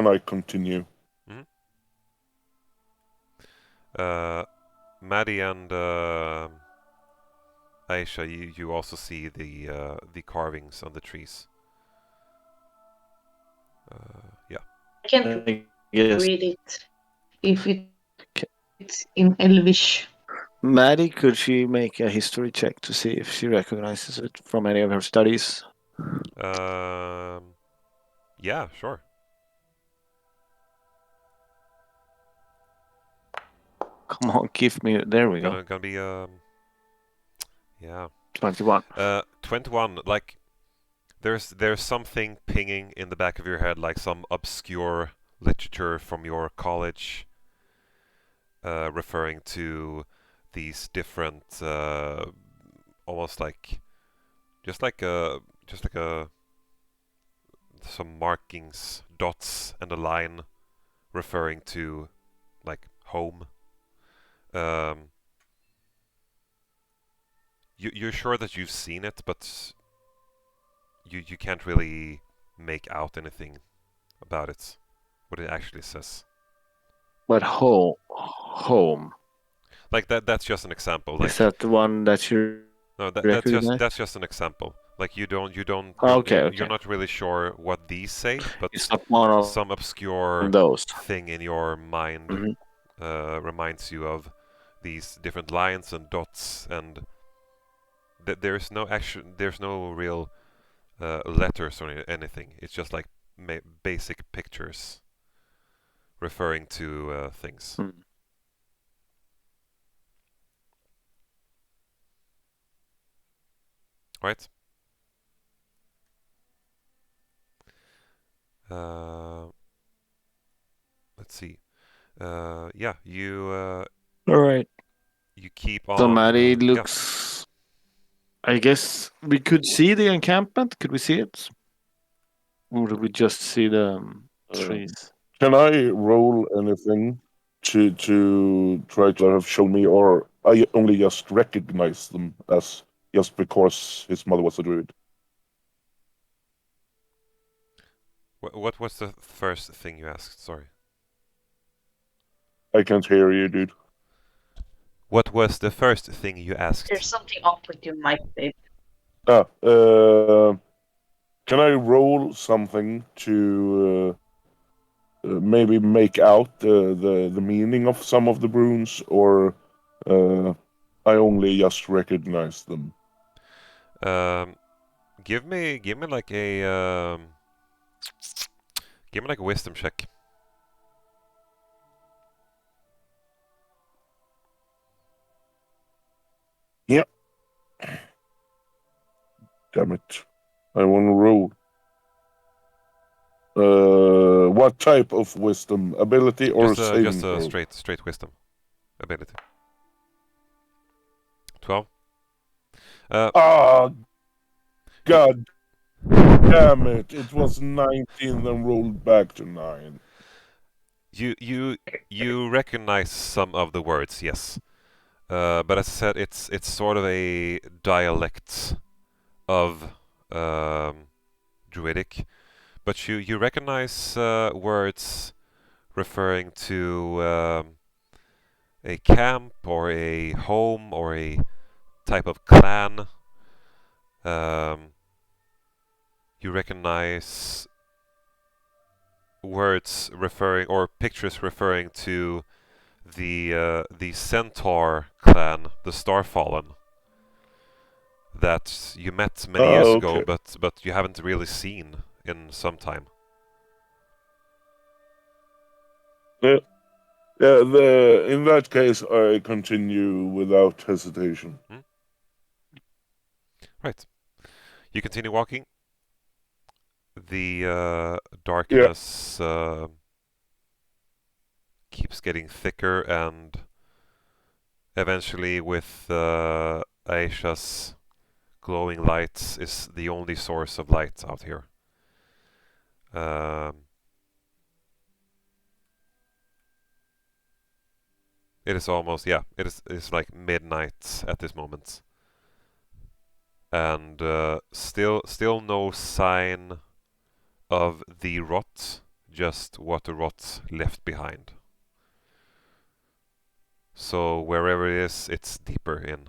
S2: I continue.
S1: Mm-hmm. Maddie and Aisha, you also see the carvings on the trees. Yeah.
S3: I can't
S4: I guess
S3: read it if it's in Elvish.
S4: Maddie, could she make a history check to see if she recognizes it from any of her studies?
S1: Yeah, sure.
S4: Come on, give me. There we go.
S1: Gonna be yeah.
S4: 21.
S1: 21. Like there's something pinging in the back of your head, like some obscure literature from your college, referring to these different, almost like just like a some markings, dots, and a line referring to like home. Um, you're sure that you've seen it, but you can't really make out anything about it, what it actually says.
S4: But home.
S1: Like that's just an example. Like
S4: Is that the one that you
S1: no,
S4: recognize?
S1: that's just an example. Like
S4: Okay.
S1: you're not really sure what these say, but
S4: It's not one
S1: some obscure
S4: of those.
S1: thing in your mind
S4: Mhm.
S1: reminds you of these different lines and dots and there's no action. There's no real letters or anything. It's just like basic pictures referring to things.
S4: Hmm.
S1: Right? Uh, let's see. Yeah,
S4: All right.
S1: you keep
S4: So
S1: on.
S4: Maddie
S1: Yeah.
S4: looks. I guess we could see the encampment. Could we see it? Or did we just see the trees?
S2: Can I roll anything to try to have shown me, or I only just recognize them as just because his mother was a druid?
S1: What was the first thing you asked? Sorry.
S2: I can't hear you, dude.
S1: What was the first thing you asked?
S3: There's something off with your mic, babe.
S2: Can I roll something to maybe make out the meaning of some of the runes, or I only just recognize them?
S1: Give me like a give me like a wisdom check.
S2: Yep. Damn it! I want to roll. What type of wisdom? Ability or saving
S1: Just a
S2: throw?
S1: straight wisdom ability. 12.
S2: Ah, God damn it! It was 19, then rolled back to 9.
S1: You recognize some of the words, yes. But as I said, it's sort of a dialect of Druidic. But you recognize words referring to a camp or a home or a type of clan. You recognize words referring or pictures referring to the Centaur clan, the Starfallen, that you met many years ago,
S2: Okay.
S1: but you haven't really seen in some time.
S2: Yeah. In that case, I continue without hesitation.
S1: Right. You continue walking. The darkness keeps getting thicker, and eventually, with Ayeshas, glowing lights is the only source of light out here. It is almost, yeah, it's like midnight at this moment. And still no sign of the rot, just what the rot left behind. So wherever it is, it's deeper in.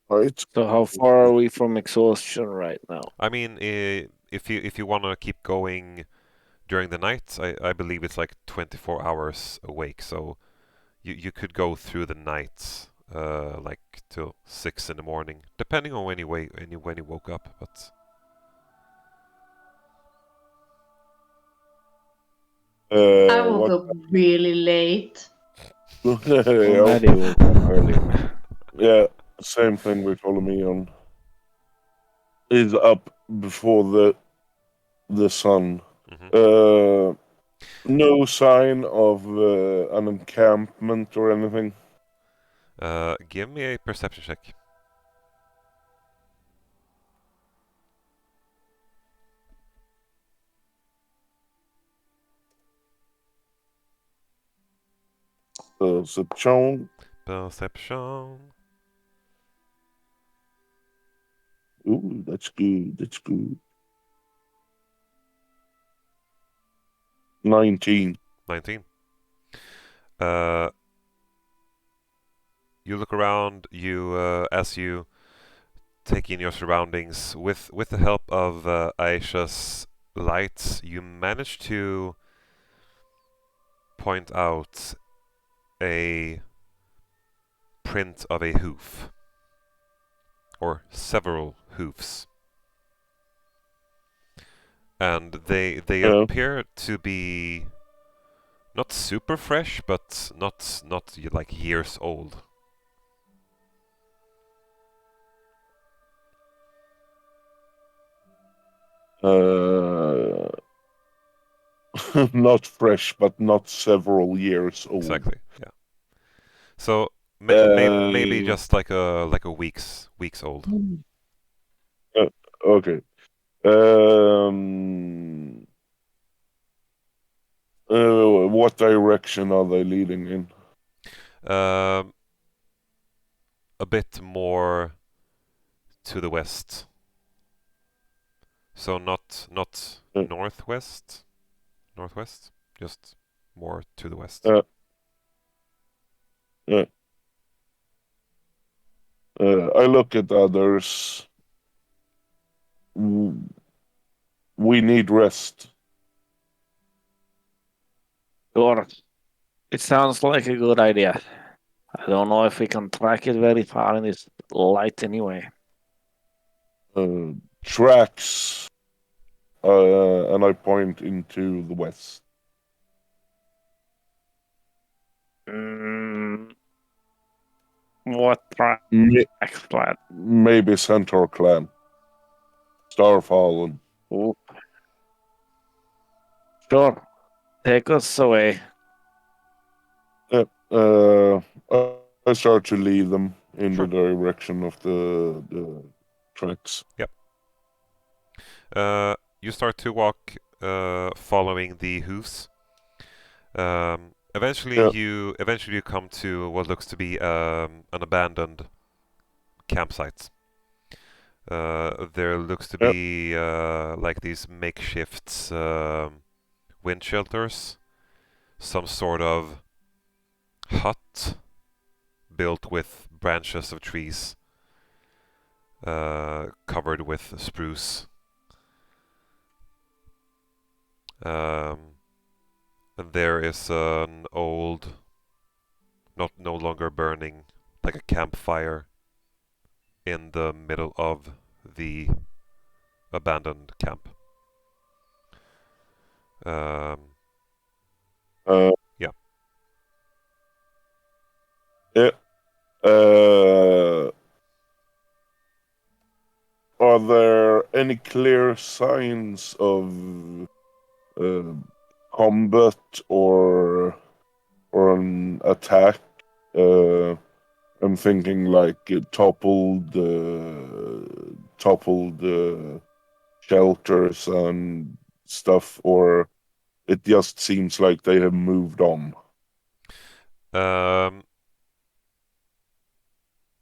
S2: Right.
S4: So how far are we from exhaustion right now?
S1: I mean, if you want to keep going during the night, I believe it's like 24 hours awake. So you could go through the night, like till 6 in the morning, depending on when you woke up. But
S3: I woke
S2: What?
S3: up really late.
S4: Well,
S2: Yeah,
S4: Maddie woke up earlier.
S2: yeah, same thing with on. Is up before the sun.
S1: mhm.
S2: No sign of an encampment or anything.
S1: Give me a perception check.
S2: Perception.
S1: Perception.
S2: Ooh, that's good. That's good. 19.
S1: 19. Uh, you look around. As you take in your surroundings with the help of Ayesha's lights, you manage to point out a print of a hoof, or several hoofs, and they
S2: Yeah.
S1: appear to be not super fresh, but not like years old.
S2: Not fresh, but not several years old.
S1: Exactly. Yeah. So maybe
S2: Uh,
S1: just like a weeks old.
S2: Okay. Um, what direction are they leading in?
S1: Um, a bit more to the west. So not
S2: Uh,
S1: northwest, just more to the west.
S2: uh, uh, I look at others. We need rest.
S4: Sure. It sounds like a good idea. I don't know if we can track it very far in this light anyway.
S2: Tracks, and I point into the west.
S4: Mm, what
S2: M-
S4: tracks, lad?
S2: Maybe Centaur Clan. Starfallen.
S4: Ooh. Sure. Take us away.
S2: Uh, I start to lead them in
S1: Sure.
S2: the direction of the tracks.
S1: Yep. You start to walk following the hoofs. Eventually
S2: Yeah.
S1: you come to what looks to be an abandoned campsite. There looks to
S2: Yep.
S1: be like these makeshift wind shelters, some sort of hut built with branches of trees, covered with spruce. And there is an old, no longer burning, like a campfire in the middle of the abandoned camp. Um,
S2: Uh,
S1: yeah.
S2: Yeah. Uh, are there any clear signs of uh, combat or an attack? I'm thinking like toppled shelters and stuff, or it just seems like they have moved on.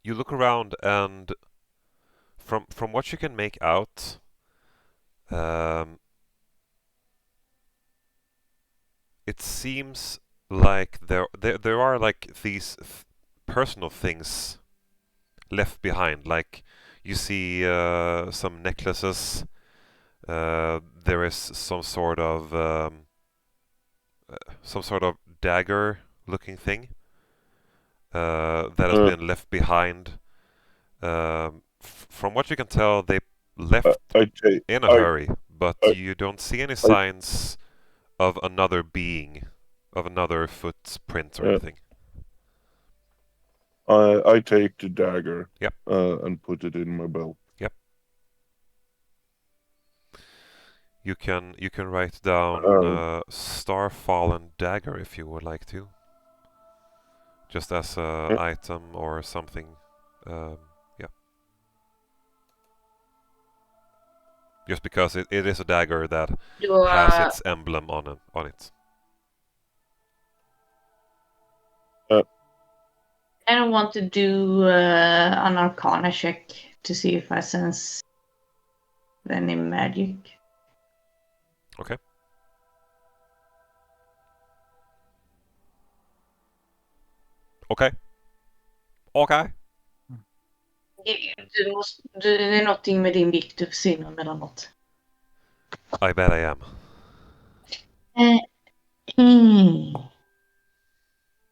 S1: You look around, and from what you can make out, um, it seems like there are like these personal things left behind. Like you see some necklaces. There is some sort of dagger-looking thing that has
S2: Uh,
S1: been left behind. From what you can tell, they left
S2: I take
S1: in a
S2: I,
S1: hurry, but
S2: I,
S1: you don't see any
S2: I,
S1: signs of another being, of another footprint or
S2: uh,
S1: anything.
S2: I take the dagger.
S1: Yep.
S2: And put it in my belt.
S1: Yep. You can write down Starfallen dagger if you would like to, just as a
S2: Yeah.
S1: item or something. Yeah. Just because it is a dagger that
S3: You,
S1: has its emblem on it.
S3: I don't want to do an Arcana check to see if I sense any magic.
S1: Okay. Okay. Okay.
S3: Det är någonting med din vikt du försvinner emellanåt.
S1: I bet I am.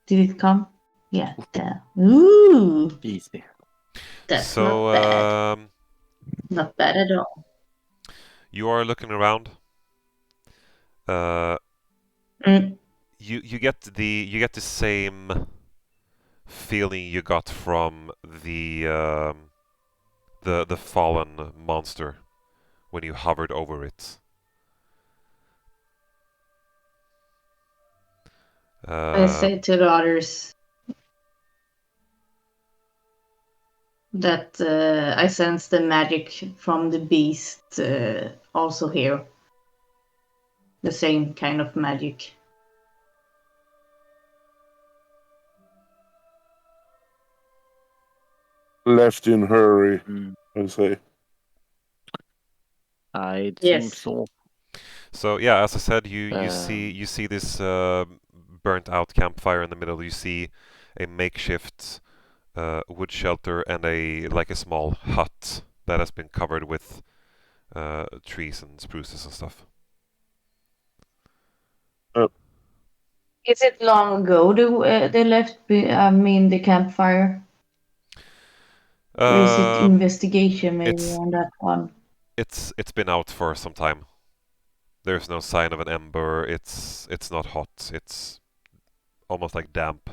S3: Did it come? Yeah. Ooh,
S4: Easy.
S3: that's
S1: So
S3: not bad. Not bad at all.
S1: you are looking around.
S3: Mm.
S1: You get the same feeling you got from the fallen monster when you hovered over it.
S3: I say to the others that I sense the magic from the beast also here. The same kind of magic.
S2: Left in hurry,
S4: Mm,
S2: I say.
S4: I think
S3: Yes.
S4: so.
S1: So yeah, as I said,
S4: Um,
S1: you see this burnt out campfire in the middle. You see a makeshift wood shelter and a small hut that has been covered with trees and spruces and stuff.
S3: Is it long ago they left? The campfire, or is it
S1: Um,
S3: investigation maybe
S1: it's
S3: on that one?
S1: it's been out for some time. There's no sign of an ember. It's not hot. It's almost like damp,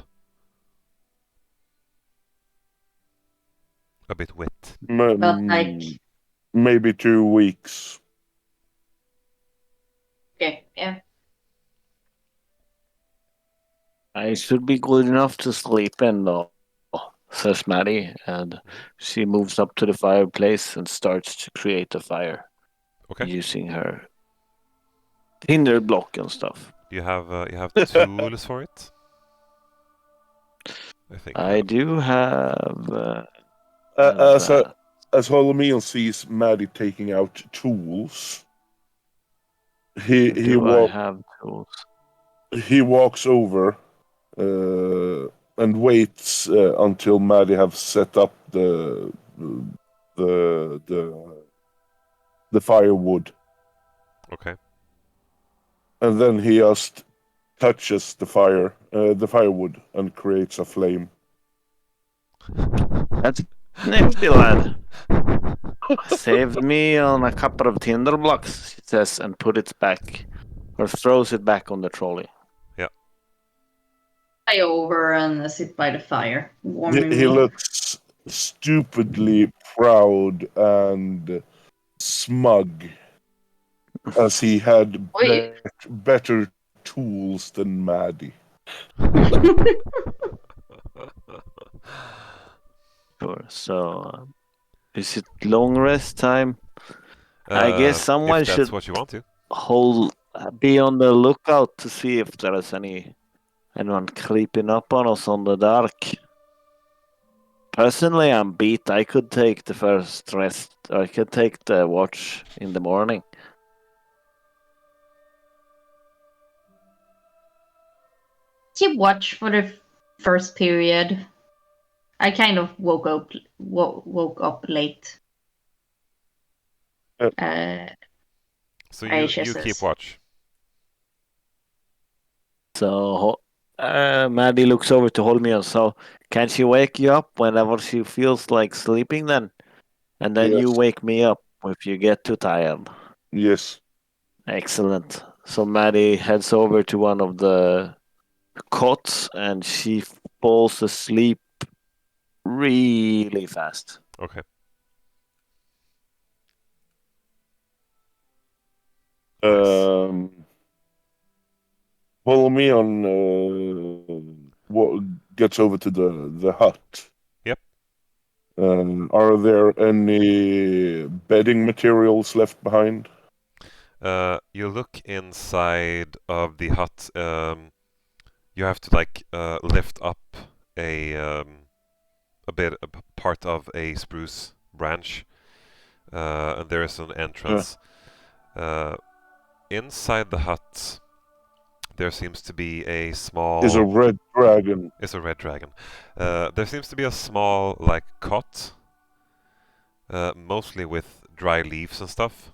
S1: a bit wet.
S3: But like,
S2: Maybe 2 weeks.
S3: okay, yeah.
S4: I should be good enough to sleep in, though, says Maddie, and she moves up to the fireplace and starts to create a fire
S1: Okay.
S4: using her tinder block and stuff.
S1: You have tools for it. I think you
S4: I
S1: have.
S4: do have
S2: As
S4: that.
S2: Holomeon sees Maddie taking out tools, he he
S4: Do I
S2: walk
S4: have tools?
S2: he walks over and waits until Maddie have set up the the the firewood,
S1: Okay.
S2: and then he just touches the firewood, and creates a flame.
S4: That's nifty, lad. Saved me on a couple of tinder blocks, she says, and put it back, or throws it back on the trolley.
S3: I over and sit by the fire, warming
S2: He
S3: me.
S2: looks stupidly proud and smug, as he had
S3: Wait.
S2: better tools than Maddie.
S4: Sure. So, is it long rest time? I guess
S1: If
S4: someone
S1: that's
S4: should
S1: what you want to.
S4: be on the lookout to see if there is anyone creeping up on us on the dark. Personally, I'm beat. I could take the first rest. Or I could take the watch in the morning.
S3: Keep watch for the first period. I kind of woke up late.
S2: Uh,
S1: So you
S3: Ayeshas
S1: keep
S3: says.
S1: watch.
S4: So Maddie looks over to Holmian. So can she wake you up whenever she feels like sleeping then? And then you
S2: yes,
S4: wake me up if you get too tired.
S2: yes.
S4: Excellent. So Maddie heads over to one of the cots and she falls asleep really fast.
S1: Okay. Nice.
S2: Follow me on what gets over to the hut.
S1: Yep.
S2: Are there any bedding materials left behind?
S1: You look inside of the hut. You have to lift up a a part of a spruce branch, and there is an entrance. Uh, Inside the hut, there seems to be a small.
S2: Is a red dragon.
S1: It's a red dragon. There seems to be a small cot, mostly with dry leaves and stuff.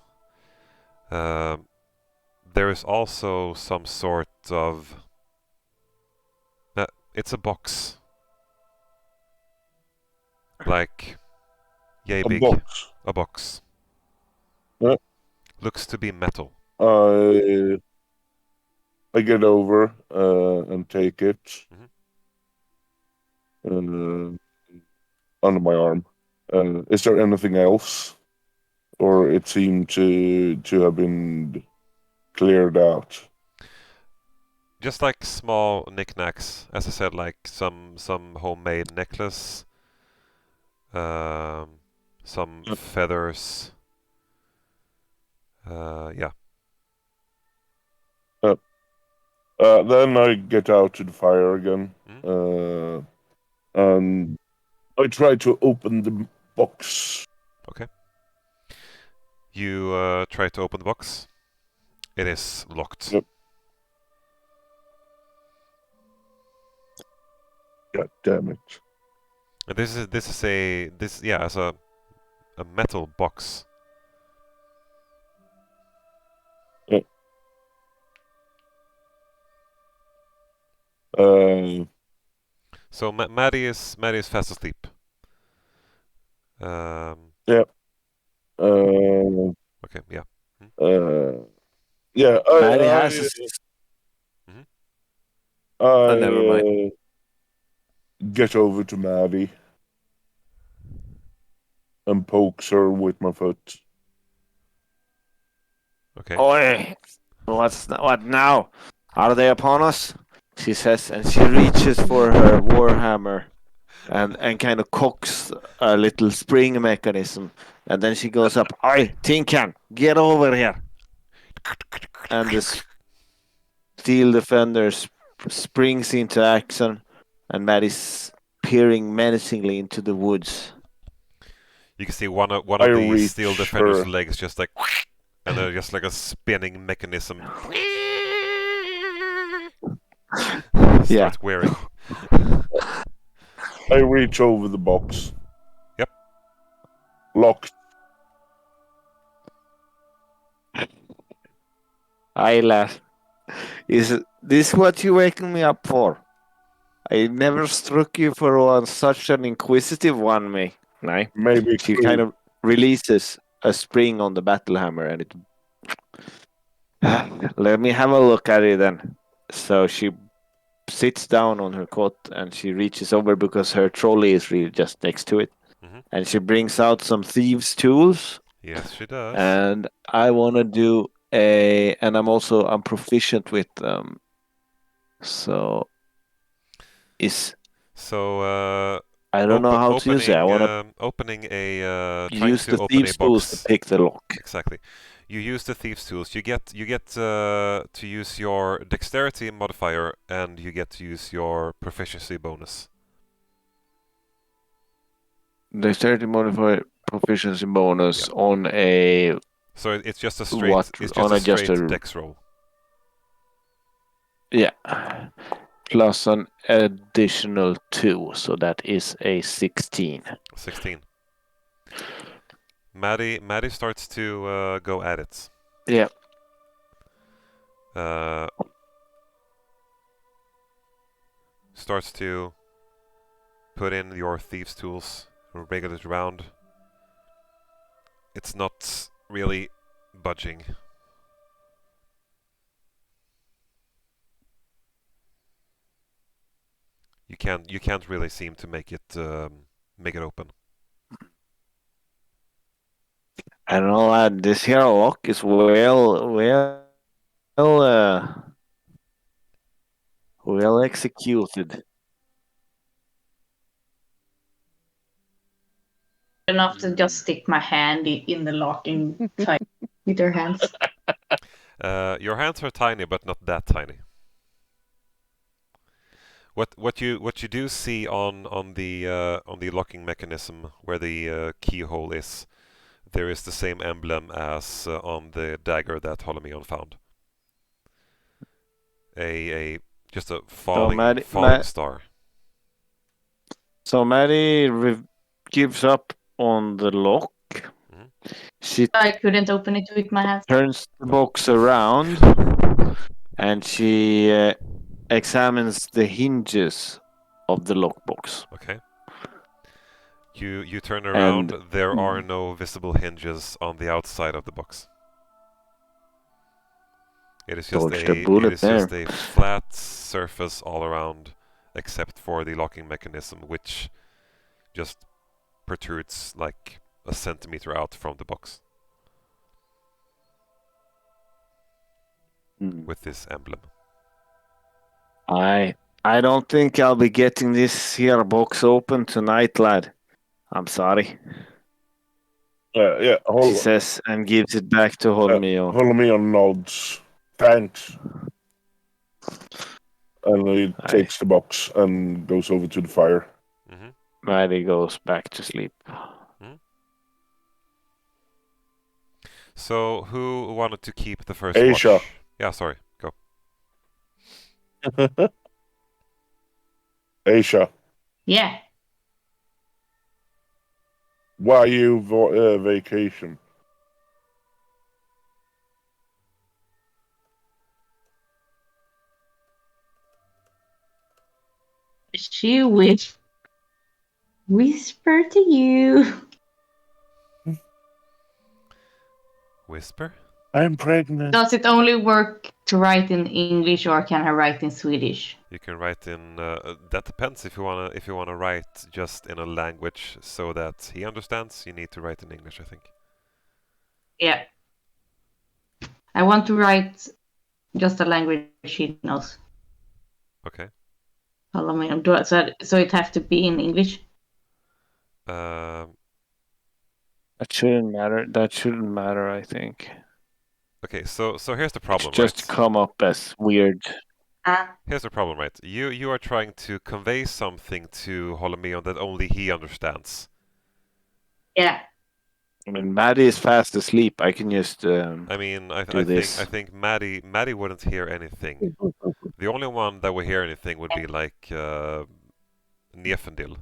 S1: There is also some sort of. It's a box Like, yay
S2: A
S1: big.
S2: box.
S1: A box.
S2: Yeah.
S1: Looks to be metal.
S2: I get over and take it under my arm. Is there anything else, or it seemed to have been cleared out?
S1: Just like small knickknacks, as I said, like some homemade necklace, some feathers. Yeah.
S2: Then I get out to the fire again, and I try to open the box.
S1: Okay. You try to open the box. It is locked.
S2: Yep. God damn it!
S1: And this is as a metal box.
S2: Yeah.
S1: So Maddie is fast asleep.
S2: Yeah.
S1: Okay. Yeah.
S2: Yeah.
S4: Maddie has a...
S2: I
S4: never mind.
S2: get over to Maddie and pokes her with my foot.
S1: Okay.
S4: Oi! What now? Are they upon us? She says, and she reaches for her warhammer and kind of cocks a little spring mechanism. And then she goes up, Oi, Tinkan, get over here! And the steel defender springs into action, and Maddie's peering menacingly into the woods.
S1: You can see one of
S2: I
S1: the
S2: reach
S1: steel defender's
S2: her.
S1: legs just like, and then just like a spinning mechanism
S4: Yeah.
S1: starts wearing.
S2: I reach over the box.
S1: Yep.
S2: Locked.
S4: I laugh. Is this what you waking me up for? I never struck you for such an inquisitive one, me. No.
S2: Maybe
S4: She kind of releases a spring on the battle hammer, and it. Let me have a look at it then. So she sits down on her cot and she reaches over because her trolley is really just next to it, and she brings out some thieves' tools.
S1: Yes, she does.
S4: And I want to do and I'm proficient with them. So I don't know how to use it. I want to
S1: opening a
S4: use
S1: to
S4: the
S1: open
S4: thieves'
S1: a box.
S4: tools to pick the lock.
S1: Exactly. You use the thieves' tools. You get to use your dexterity modifier, and you get to use your proficiency bonus.
S4: Dexterity modifier, proficiency bonus on a.
S1: So it's just a straight. It's just a straight dex roll.
S4: Yeah. Plus an additional 2, so that is a 16.
S1: 16. Maddie starts to go at it.
S4: Yeah.
S1: Starts to put in your thieves' tools, wriggle it around. It's not really budging. You can't really seem to make it open.
S4: I don't know, lad. This here lock is well executed.
S3: Enough to just stick my hand in the lock and try with your hands.
S1: Your hands are tiny, but not that tiny. What you do see on the locking mechanism where the keyhole is, there is the same emblem as on the dagger that Holomeon found. Just a falling star.
S4: So Maddie gives up on the lock.
S3: I couldn't open it with my hands.
S4: Turns the box around, and she examines the hinges of the lockbox.
S1: Okay. You turn
S4: And-
S1: around. There are no visible hinges on the outside of the box. It is just
S4: Dodged a bullet
S1: just
S4: there.
S1: a flat surface all around, except for the locking mechanism, which just protrudes like a centimeter out from the box with this emblem.
S4: I don't think I'll be getting this here box open tonight, lad. I'm sorry.
S2: Yeah,
S4: She says and gives it back to Holmio.
S2: Holmion nods. Thanks. And he takes the box and goes over to the fire.
S1: Mm-hmm.
S4: Maddie goes back to sleep.
S1: So, who wanted to keep the first
S2: Aisha.
S1: watch? Yeah, sorry. Go.
S2: Aisha,
S3: Yeah.
S2: why you vacation?
S3: She will whisper to you.
S1: Whisper?
S2: I'm pregnant.
S3: Does it only work to write in English, or can I write in Swedish?
S1: You can write in. That depends if you wanna write just in a language so that he understands. You need to write in English, I think.
S3: Yeah. I want to write just a language she knows.
S1: Okay.
S3: So it have to be in English?
S1: Um,
S4: That shouldn't matter, I think.
S1: okay. So here's the problem,
S4: It's just
S1: right?
S4: come up as weird.
S1: Here's the problem, right? You are trying to convey something to Holomeon that only he understands.
S3: Yeah.
S4: I mean, Maddie is fast asleep. I can just
S1: I mean,
S4: do this.
S1: I think Maddie wouldn't hear anything. The only one that would hear anything would be like Niefendil.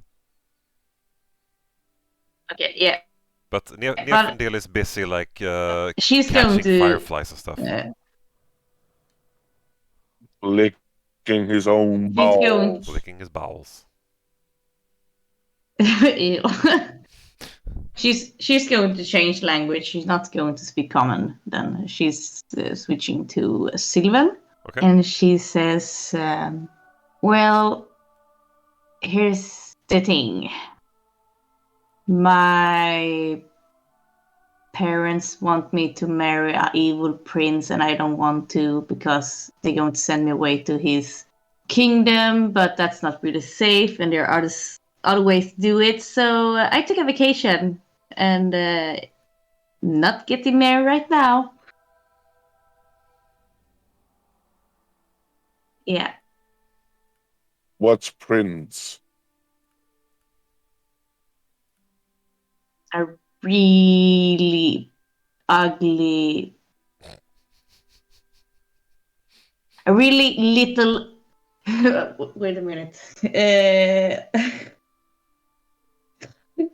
S3: Okay, yeah.
S1: But Niefendil is busy like
S3: She's going
S1: catching
S3: to
S1: fireflies and stuff.
S2: Licking his own
S3: He's
S2: balls.
S3: going-
S1: Licking his bowels.
S3: Ew. She's going to change language. She's not going to speak common. Then she's switching to Sylvan,
S1: Okay.
S3: and she says, "Well, here's the thing. My parents want me to marry an evil prince, and I don't want to because they're going to send me away to his kingdom. But that's not really safe, and there are other ways to do it. So I took a vacation." And not getting married right now. Yeah.
S2: What's prince?
S3: A really ugly, a really little. Wait a minute.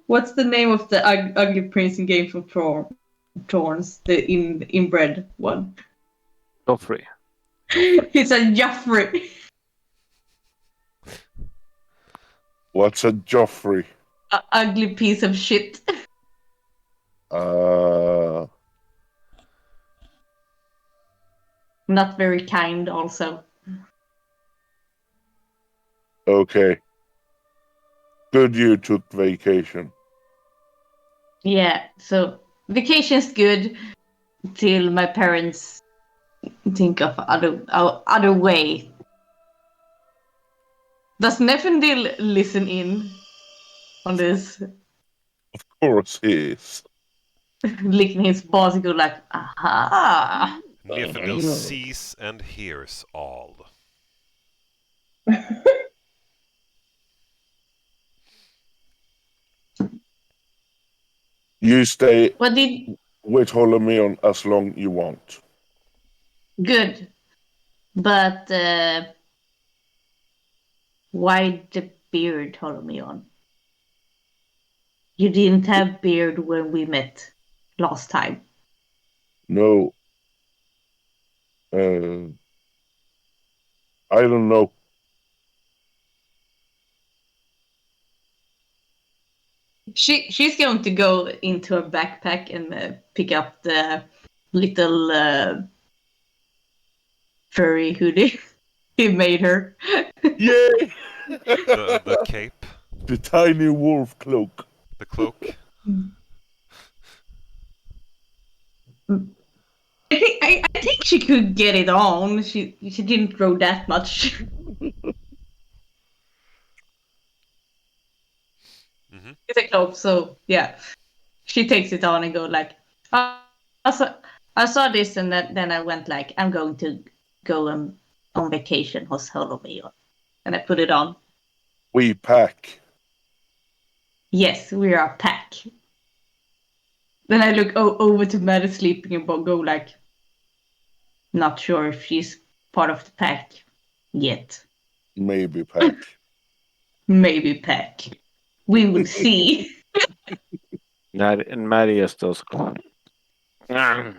S3: What's the name of the ugly prince in Game of Thrones? The inbred one.
S4: Joffrey.
S3: It's a Joffrey.
S2: What's a Joffrey?
S3: A ugly piece of shit. Not very kind, also.
S2: Okay. Good you took vacation.
S3: Yeah, so vacation's good till my parents think of other way. Does Neffendil listen in on this?
S2: Of course he is.
S3: Licking his paws and go like, aha!
S1: Niefendil sees and hears all.
S2: You stay
S3: What did...
S2: with Holomeon as long you want.
S3: Good. But why the beard, Holomeon? You didn't have beard when we met last time.
S2: No. I don't know.
S3: She's going to go into her backpack and pick up the little furry hoodie he made her.
S2: Yay!
S1: The cape,
S2: The tiny wolf cloak.
S1: the cloak.
S3: I think she could get it on. She didn't grow that much.
S1: Mm-hmm.
S3: It's a cloak, so yeah. She takes it on and go like, I saw this and then I went like, I'm going to go on vacation, follow me. And I put it on.
S2: We pack.
S3: Yes, we are a pack. Then I look over to Maddie sleeping and go like, not sure if she's part of the pack yet.
S2: Maybe pack.
S3: Maybe pack. We will see.
S4: And Maddie just goes and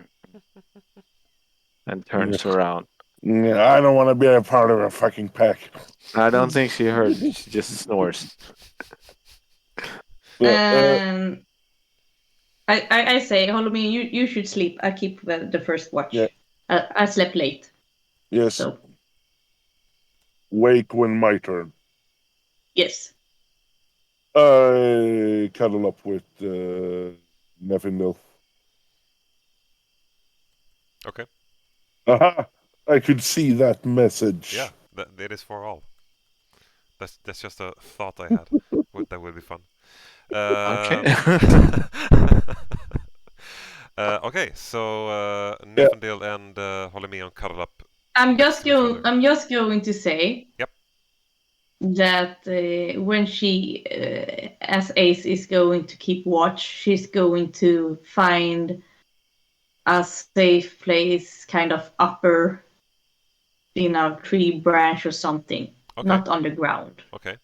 S4: turns around.
S2: I don't want to be a part of a fucking pack.
S4: I don't think she heard. She just snores.
S3: I say, Holomy, you should sleep. I keep the first watch.
S2: Yeah.
S3: I slept late.
S2: Yes.
S3: So
S2: Wake when my turn.
S3: yes.
S2: I cuddle up with Neffindel.
S1: Okay.
S2: Aha! I could see that message.
S1: Yeah, that is for all. That's just a thought I had. That would be fun.
S4: Okay.
S1: Okay, so Neffendil and Holomeon cuddle up.
S3: I'm just
S1: to each other.
S3: going to say.
S1: Yep.
S3: That when she, as Ace, is going to keep watch, she's going to find a safe place, kind of upper, tree branch or something,
S1: Okay.
S3: not on the ground.
S1: Okay.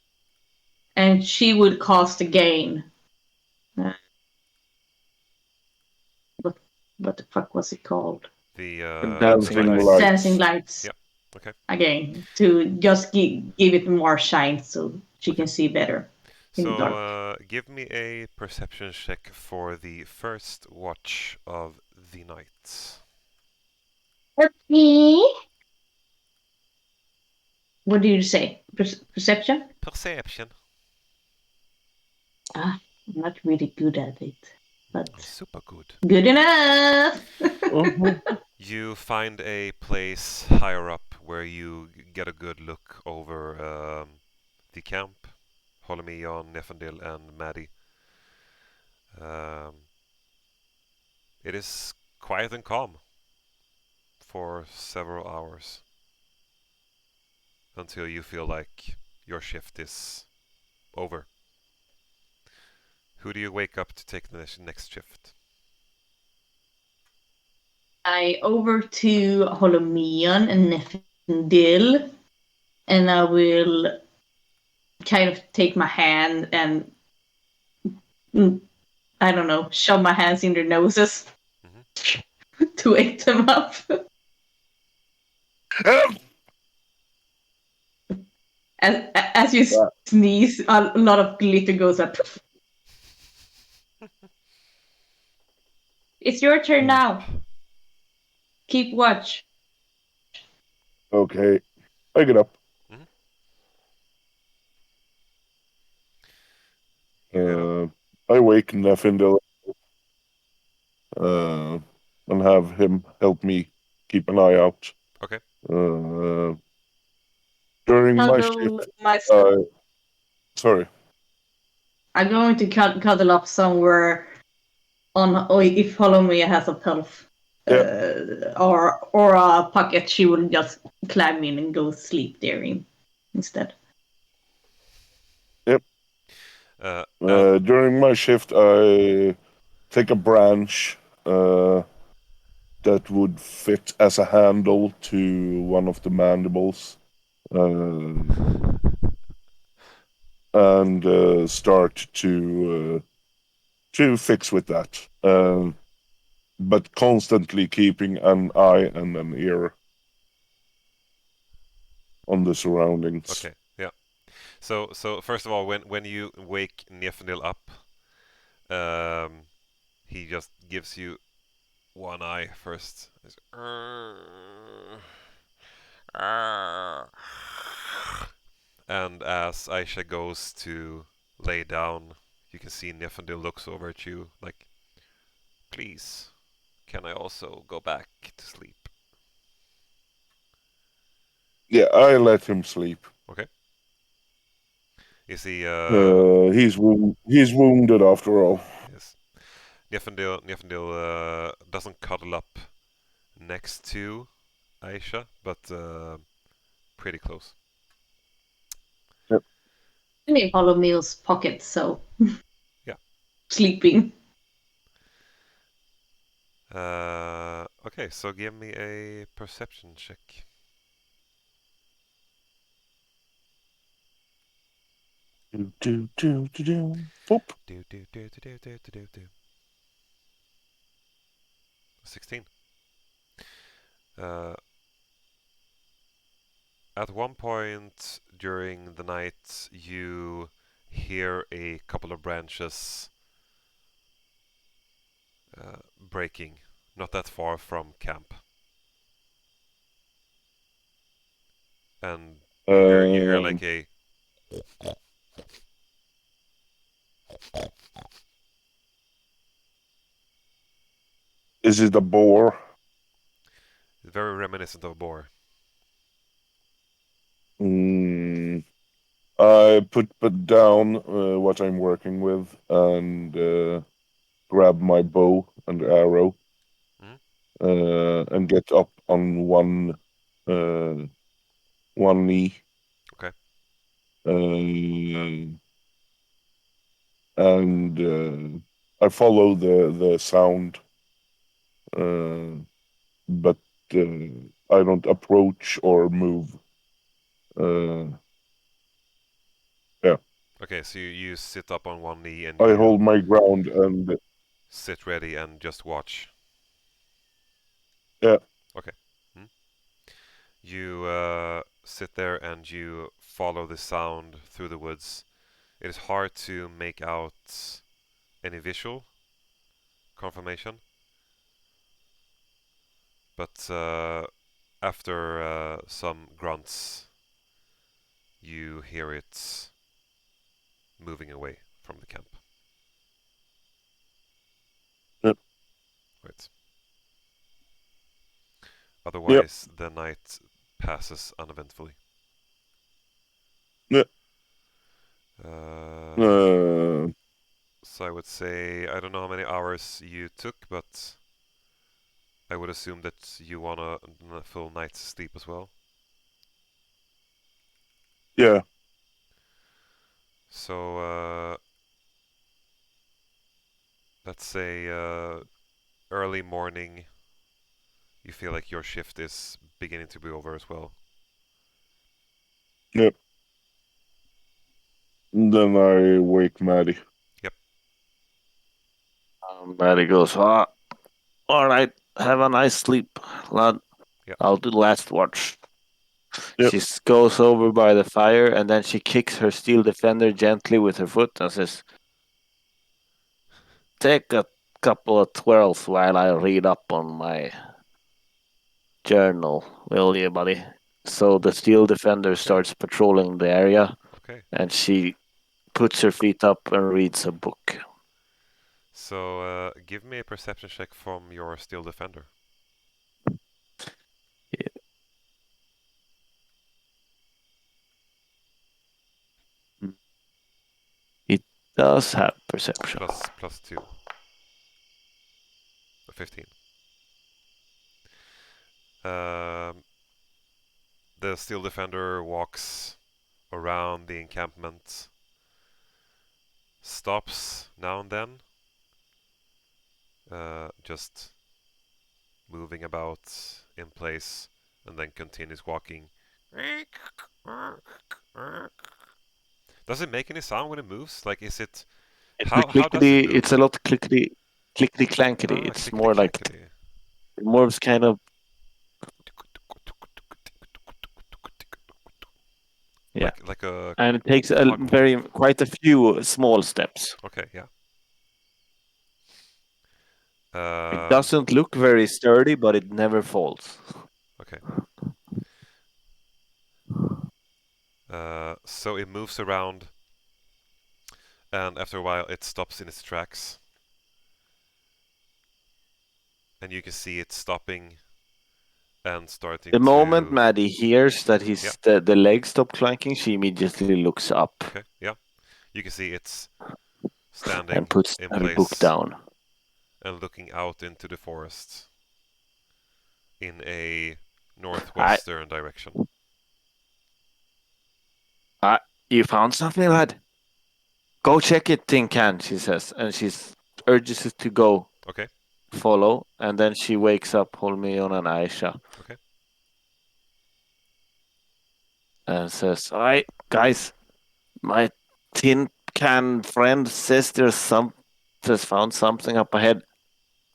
S3: And she would cast again. What the fuck was it called?
S1: The
S4: Dancing
S1: lights.
S4: lights.
S3: Dancing lights.
S1: Yep. Okay.
S3: Again, to just give it more shine so she can see better in the dark.
S1: So give me a perception check for the first watch of the night.
S3: Okay. What did you say? Perception?
S1: Perception.
S3: I'm not really good at it, but
S1: Super good.
S3: good enough.
S1: You find a place higher up where you get a good look over the camp. Holomeon, Neffendil, and Maddie. It is quiet and calm for several hours until you feel like your shift is over. Who do you wake up to take the next shift?
S3: I over to Holomeon and Neffendil, and I will kind of take my hand and I don't know, shove my hands in their noses to wake them up. As you sneeze, a lot of glitter goes up. It's your turn now. Keep watch.
S2: Okay. I get up. I wake Neffindel and have him help me keep an eye out.
S1: Okay.
S2: During my
S3: Cuddle
S2: shift,
S3: myself.
S2: sorry.
S3: I'm going to cuddle up somewhere or if Holomia has a pelf or a pocket, she will just climb in and go sleep there instead.
S2: Yep. During my shift, I take a branch that would fit as a handle to one of the mandibles and start to fix with that. But constantly keeping an eye and an ear on the surroundings.
S1: Okay, yeah. So first of all, when you wake Nefendil up, he just gives you one eye first. And as Aisha goes to lay down, you can see Nifandil looks over at you like, please, can I also go back to sleep?
S2: Yeah, I let him sleep.
S1: Okay. Is he,
S2: He's wounded after all.
S1: yes. Nifandil doesn't cuddle up next to Aisha, but pretty close.
S3: I'm in Holomeal's pocket, so
S1: Yeah.
S3: sleeping.
S1: Okay, so give me a perception check.
S2: Boop.
S1: Do, do, do, do, do, do, do, do. 16. Uh, at one point during the night, you hear a couple of branches breaking, not that far from camp. And you hear like a
S2: Is it a boar?
S1: very reminiscent of a boar.
S2: I put down what I'm working with and grab my bow and arrow and get up on one knee.
S1: Okay.
S2: And I follow the sound, but I don't approach or move. Yeah.
S1: Okay, so you sit up on one knee and
S2: I
S1: you
S2: hold my ground and
S1: sit ready and just watch.
S2: yeah.
S1: Okay. You sit there and you follow the sound through the woods. It is hard to make out any visual confirmation, but after some grunts, you hear it moving away from the camp.
S2: Yep.
S1: Right. Otherwise, the night passes uneventfully.
S2: Yeah.
S1: So I would say, I don't know how many hours you took, but I would assume that you want a full night's sleep as well.
S2: Yeah.
S1: So let's say early morning, you feel like your shift is beginning to be over as well.
S2: Yep. Then I wake Maddie.
S1: Yep.
S4: Maddie goes, all right, have a nice sleep, lad.
S1: Yep.
S4: I'll do last watch.
S2: Yep.
S4: She goes over by the fire and then she kicks her steel defender gently with her foot and says, take a couple of twirls while I read up on my journal, will you, buddy? So the steel defender starts patrolling the area.
S1: Okay.
S4: And she puts her feet up and reads a book.
S1: So give me a perception check from your steel defender.
S4: Yeah. It does have perception.
S1: Plus 2. 15. The steel defender walks around the encampment, stops now and then, just moving about in place, and then continues walking. Does it make any sound when it moves? Like, is it?
S4: It's
S1: How does it move?
S4: It's a lot clickety clankety. It's more like it moves kind of. Yeah,
S1: like a
S4: and it takes
S1: tugboat.
S4: quite a few small steps.
S1: Okay, yeah.
S4: It doesn't look very sturdy, but it never falls.
S1: Okay. So it moves around, and after a while it stops in its tracks. And you can see it stopping and starting
S4: The moment
S1: to...
S4: Maddie hears that
S1: Yeah,
S4: the legs stop clanking, she immediately looks up
S1: okay, yeah. You can see it's
S4: and
S1: standing
S4: puts
S1: in
S4: her book
S1: place
S4: down.
S1: and looking out into the forest in a
S4: I,
S1: northwestern direction.
S4: you found something, lad? Go check it, Tin Can, she says, and she urges us to go
S1: Okay,
S4: follow, and then she wakes up Holmion and Aisha
S1: okay.
S4: and says, "Alright, guys, my Tin Can friend says there's found something up ahead.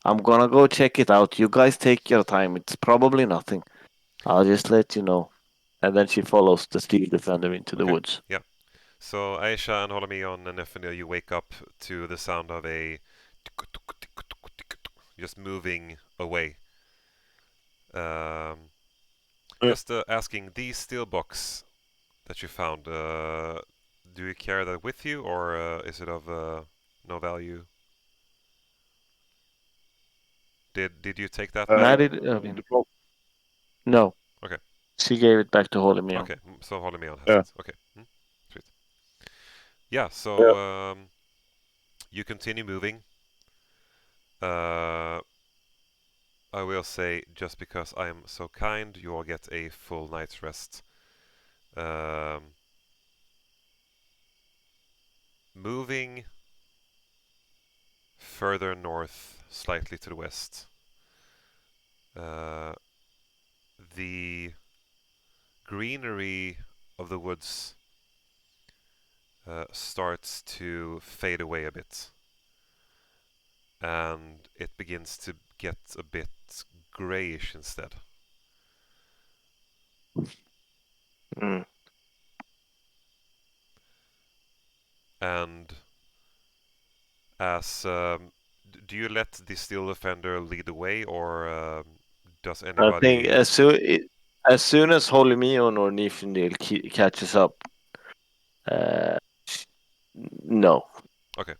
S4: I'm gonna go check it out. You guys take your time. It's probably nothing. I'll just let you know." And then she follows the steel defender into the
S1: Okay,
S4: woods.
S1: yeah. So Aisha and Holomion and Nephinia, you wake up to the sound of a just moving away. Um, just asking, these steel box that you found, do you carry that with you, or is it of no value? Did you take that, Maddie?
S4: Maddie, no,
S1: Okay,
S4: she gave it back to Holmion.
S1: okay. So Holomion has
S2: Yeah.
S1: it. Okay, sweet. Yeah.
S2: Yeah.
S1: So you continue moving. Uh, I will say, just because I am so kind, you all get a full night's rest. Um, moving further north, slightly to the west, uh, the greenery of the woods starts to fade away a bit, and it begins to get a bit grayish instead.
S4: Mm.
S1: And as do you let the steel defender lead the way, or does
S4: I think
S1: anybody?
S4: as soon as Holmion or Nifendil catches up, uh, no.
S1: Okay.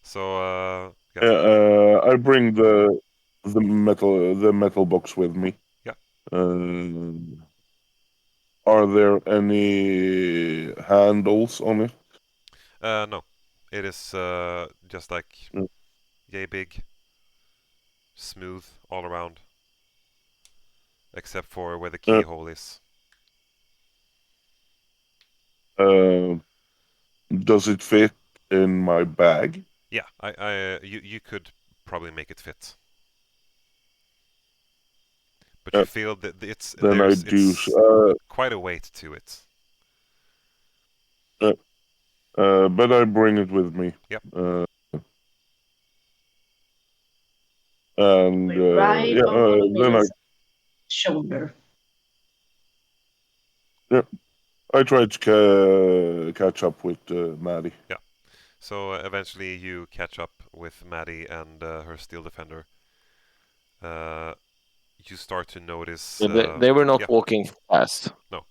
S1: So yeah,
S2: I bring the metal box with me.
S1: yeah.
S2: Uh, are there any handles on it?
S1: No, it is just like
S2: Mm.
S1: yay big, smooth all around, except for where the
S2: Uh,
S1: keyhole is.
S2: uh, does it fit in my bag?
S1: Yeah, you could probably make it fit, but
S2: Uh,
S1: you feel that
S2: then I do.
S1: it's quite a weight to it.
S2: Uh, but I bring it with me.
S1: Yep.
S2: Uh, and
S3: Right
S2: yeah,
S3: on
S2: then
S3: Holomeo's shoulder.
S2: yeah, I try to catch up with Maddie.
S1: Yeah. So eventually you catch up with Maddie and her steel defender. Uh, you start to notice,
S4: They were not
S1: yeah,
S4: walking fast.
S1: no,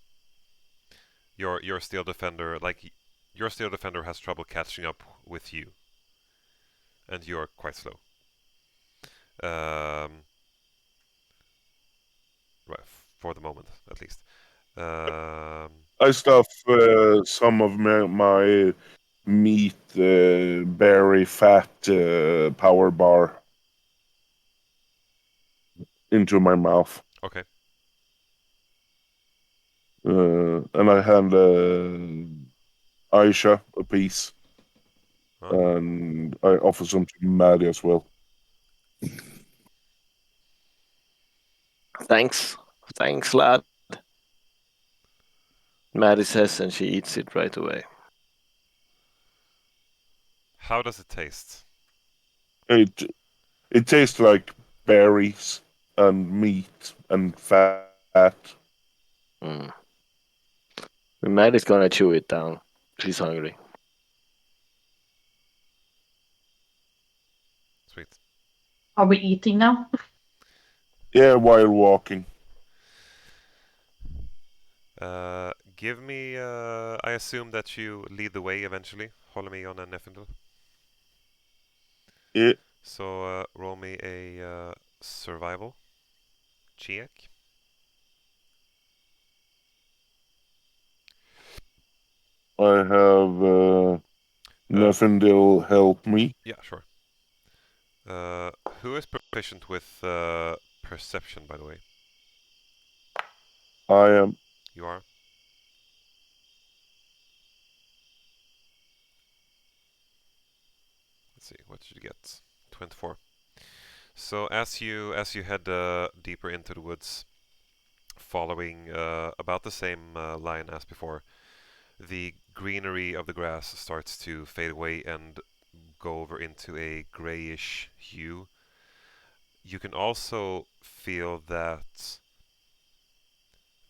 S1: your steel defender, like your steel defender has trouble catching up with you, and you're quite slow. Um, right, for the moment, at least. Um,
S2: I stuff some of my meat, berry fat power bar into my mouth.
S1: okay.
S2: And I hand Aisha a piece,
S1: Huh?
S2: and I offer some to Maddie as well.
S4: Thanks, lad. Maddie says, and she eats it right away.
S1: How does it taste?
S2: It it tastes like berries and meat and fat.
S4: Mm. Maddie's gonna chew it down. She's hungry.
S3: Are we eating now?
S2: Yeah, while walking.
S1: Give me. I assume that you lead the way eventually. Holomeon and Nefendel.
S2: Yeah,
S1: So roll me a survival check.
S2: I have Nefendil help me.
S1: Yeah, sure. Who is proficient with perception, by the way?
S2: I am.
S1: You are. Let's see. What did you get? 24. So as you head deeper into the woods, following about the same line as before, the greenery of the grass starts to fade away and go over into a grayish hue. You can also feel that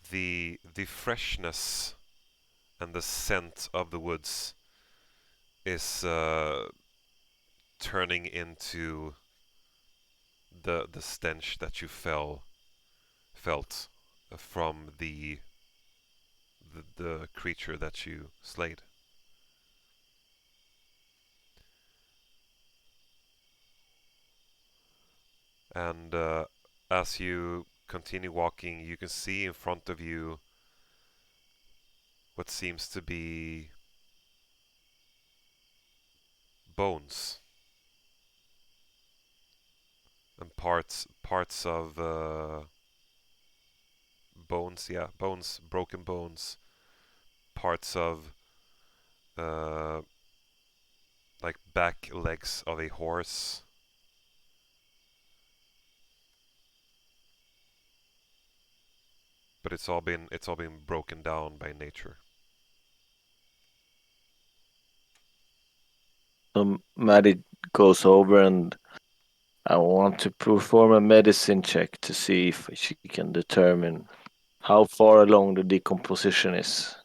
S1: the freshness and the scent of the woods is turning into the stench that you felt from the creature that you slayed. And as you continue walking, you can see in front of you what seems to be bones and parts of bones, yeah, bones, broken bones, parts of uh, like back legs of a horse. But it's all been broken down by nature.
S4: Maddie goes over and I want to perform a medicine check to see if she can determine how far along the decomposition is.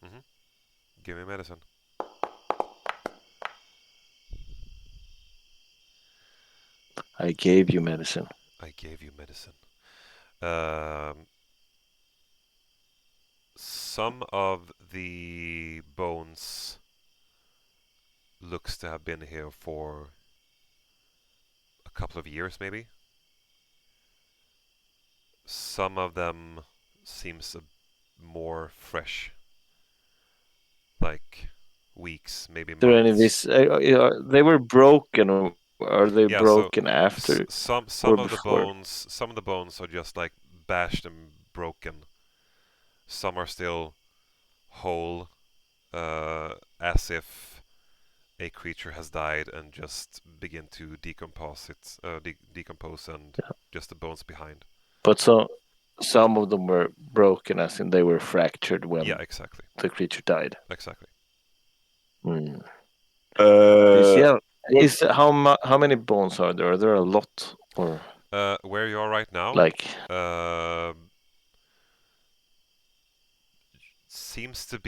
S1: Give me medicine.
S4: I gave you medicine.
S1: I gave you medicine. Um, some of the bones looks to have been here for a couple of years, maybe. Some of them seems more fresh, like weeks, maybe
S4: Is there any of
S1: months.
S4: this? They were broken. Or are they
S1: Yeah, so
S4: broken after
S1: some
S4: or
S1: some of the
S4: before?
S1: bones are just like bashed and broken. Some are still whole, as if a creature has died and just begin to decompose and just the bones behind.
S4: But some of them were broken, as in they were fractured
S1: Yeah,
S4: when
S1: exactly,
S4: the creature died.
S1: exactly.
S4: Hmm.
S2: Uh,
S4: Yeah.
S2: what
S4: Is how many bones are there? Are there a lot or
S1: Where you are right now,
S4: like?
S1: uh, seems to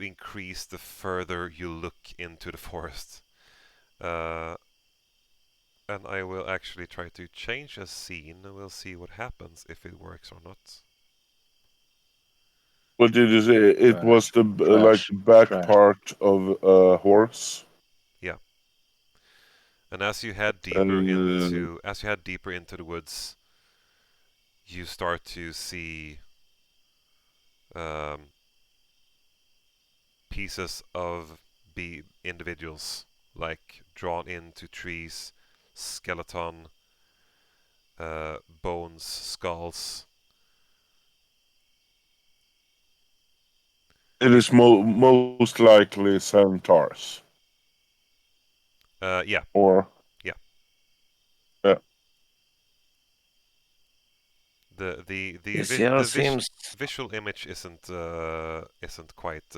S1: increase the further you look into the forest. Uh, and I will actually try to change a scene, and we'll see what happens if it works or not.
S2: what did you say? It was the like
S4: Trash,
S2: back
S4: trash.
S2: part of a horse.
S1: Yeah. And as you head deeper
S2: And
S1: into the woods, you start to see um, pieces of individuals, like drawn into trees, skeleton, bones, skulls.
S2: it is most likely centaurs.
S1: Yeah,
S2: Or
S1: yeah.
S2: yeah,
S4: This yeah
S1: The
S4: seems
S1: visual image isn't quite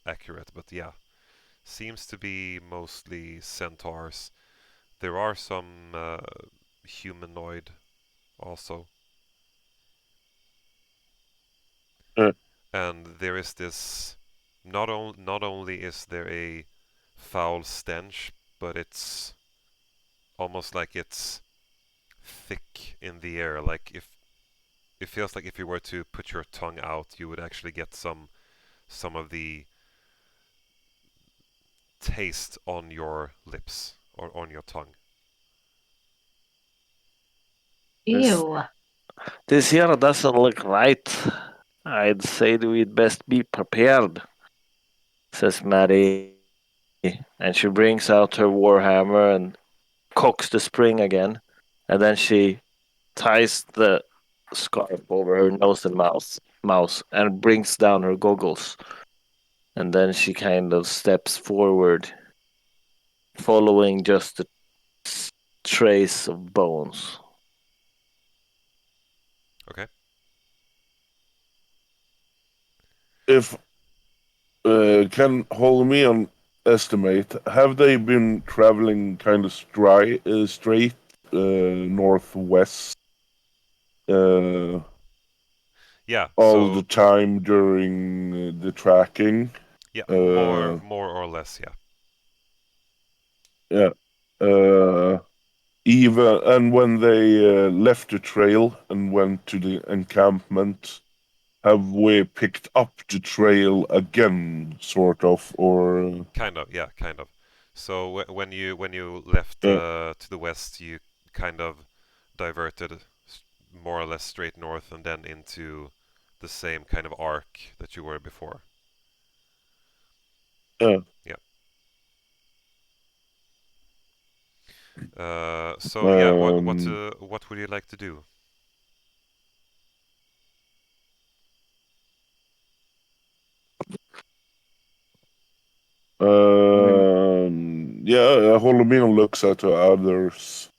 S1: accurate, but yeah, seems to be mostly centaurs. There are some humanoid also,
S2: uh,
S1: and there is this. Not only is there a foul stench, but it's almost like it's thick in the air. Like if it feels like if you were to put your tongue out, you would actually get some of the taste on your lips or on your tongue.
S4: This
S3: Ew.
S4: this here doesn't look right. I'd say we'd best be prepared, says Maddie, and she brings out her warhammer and cocks the spring again, and then she ties the scarf over her nose and mouth and brings down her goggles. And then she kind of steps forward, following just a trace of bones.
S1: Okay.
S2: If can Holmian estimate, have they been traveling kind of straight northwest uh,
S1: Yeah.
S2: all the
S1: So
S2: time during the tracking?
S1: yeah,
S2: Uh,
S1: more or less. Yeah.
S2: yeah. Uh, Even and when they left the trail and went to the encampment, have we picked up the trail again, sort of, or
S1: Kind of. Yeah. Kind of. So when you left
S2: uh,
S1: to the west, you kind of diverted more or less straight north and then into the same kind of arc that you were before.
S2: uh,
S1: Yeah. So yeah,
S2: um,
S1: what would you like to do?
S2: yeah, Holomino looks at the others.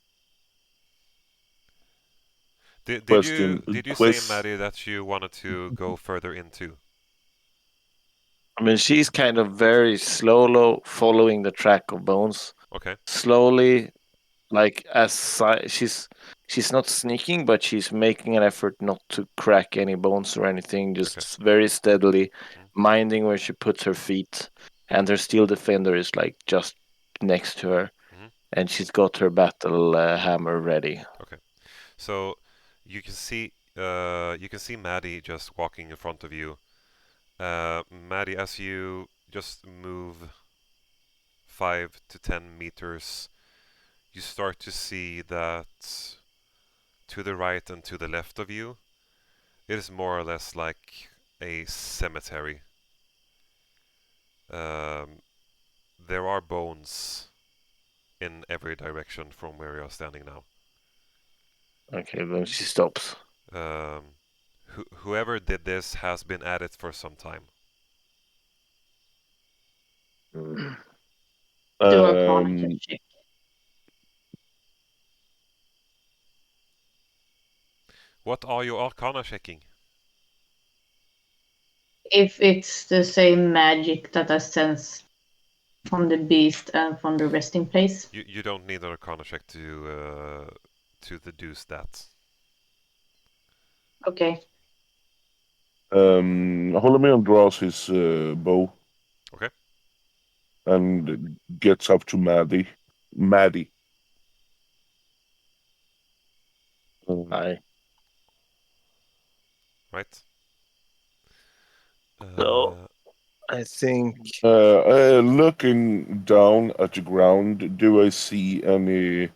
S1: Did you say,
S2: Quiz.
S1: Maddie, that you wanted to go further into?
S4: I mean, she's kind of very slow, following the track of bones.
S1: Okay.
S4: Slowly, like she's not sneaking, but she's making an effort not to crack any bones or anything.
S1: Okay.
S4: Just very steadily,
S1: Mm.
S4: minding where she puts her feet. And her steel defender is like just next to her,
S1: Hmm.
S4: and she's got her battle hammer ready.
S1: Okay. So you can see Maddie just walking in front of you. Maddie, as you just move 5 to 10 meters, you start to see that to the right and to the left of you, it is more or less like a cemetery. Um, there are bones in every direction from where you're standing now.
S4: Okay, then she stops.
S1: Um, whoever did this has been at it for some time.
S3: Do a corner
S2: Um,
S3: check.
S1: What are you arcana checking?
S3: If it's the same magic that I sense from the beast and from the resting place.
S1: You don't need an arcana check to deduce that.
S3: Okay.
S2: Holomino draws his bow
S1: Okay.
S2: and gets up to Maddie. Maddie.
S4: I
S1: Right.
S4: so
S1: Uh,
S4: I think
S2: Looking down at the ground, do I see any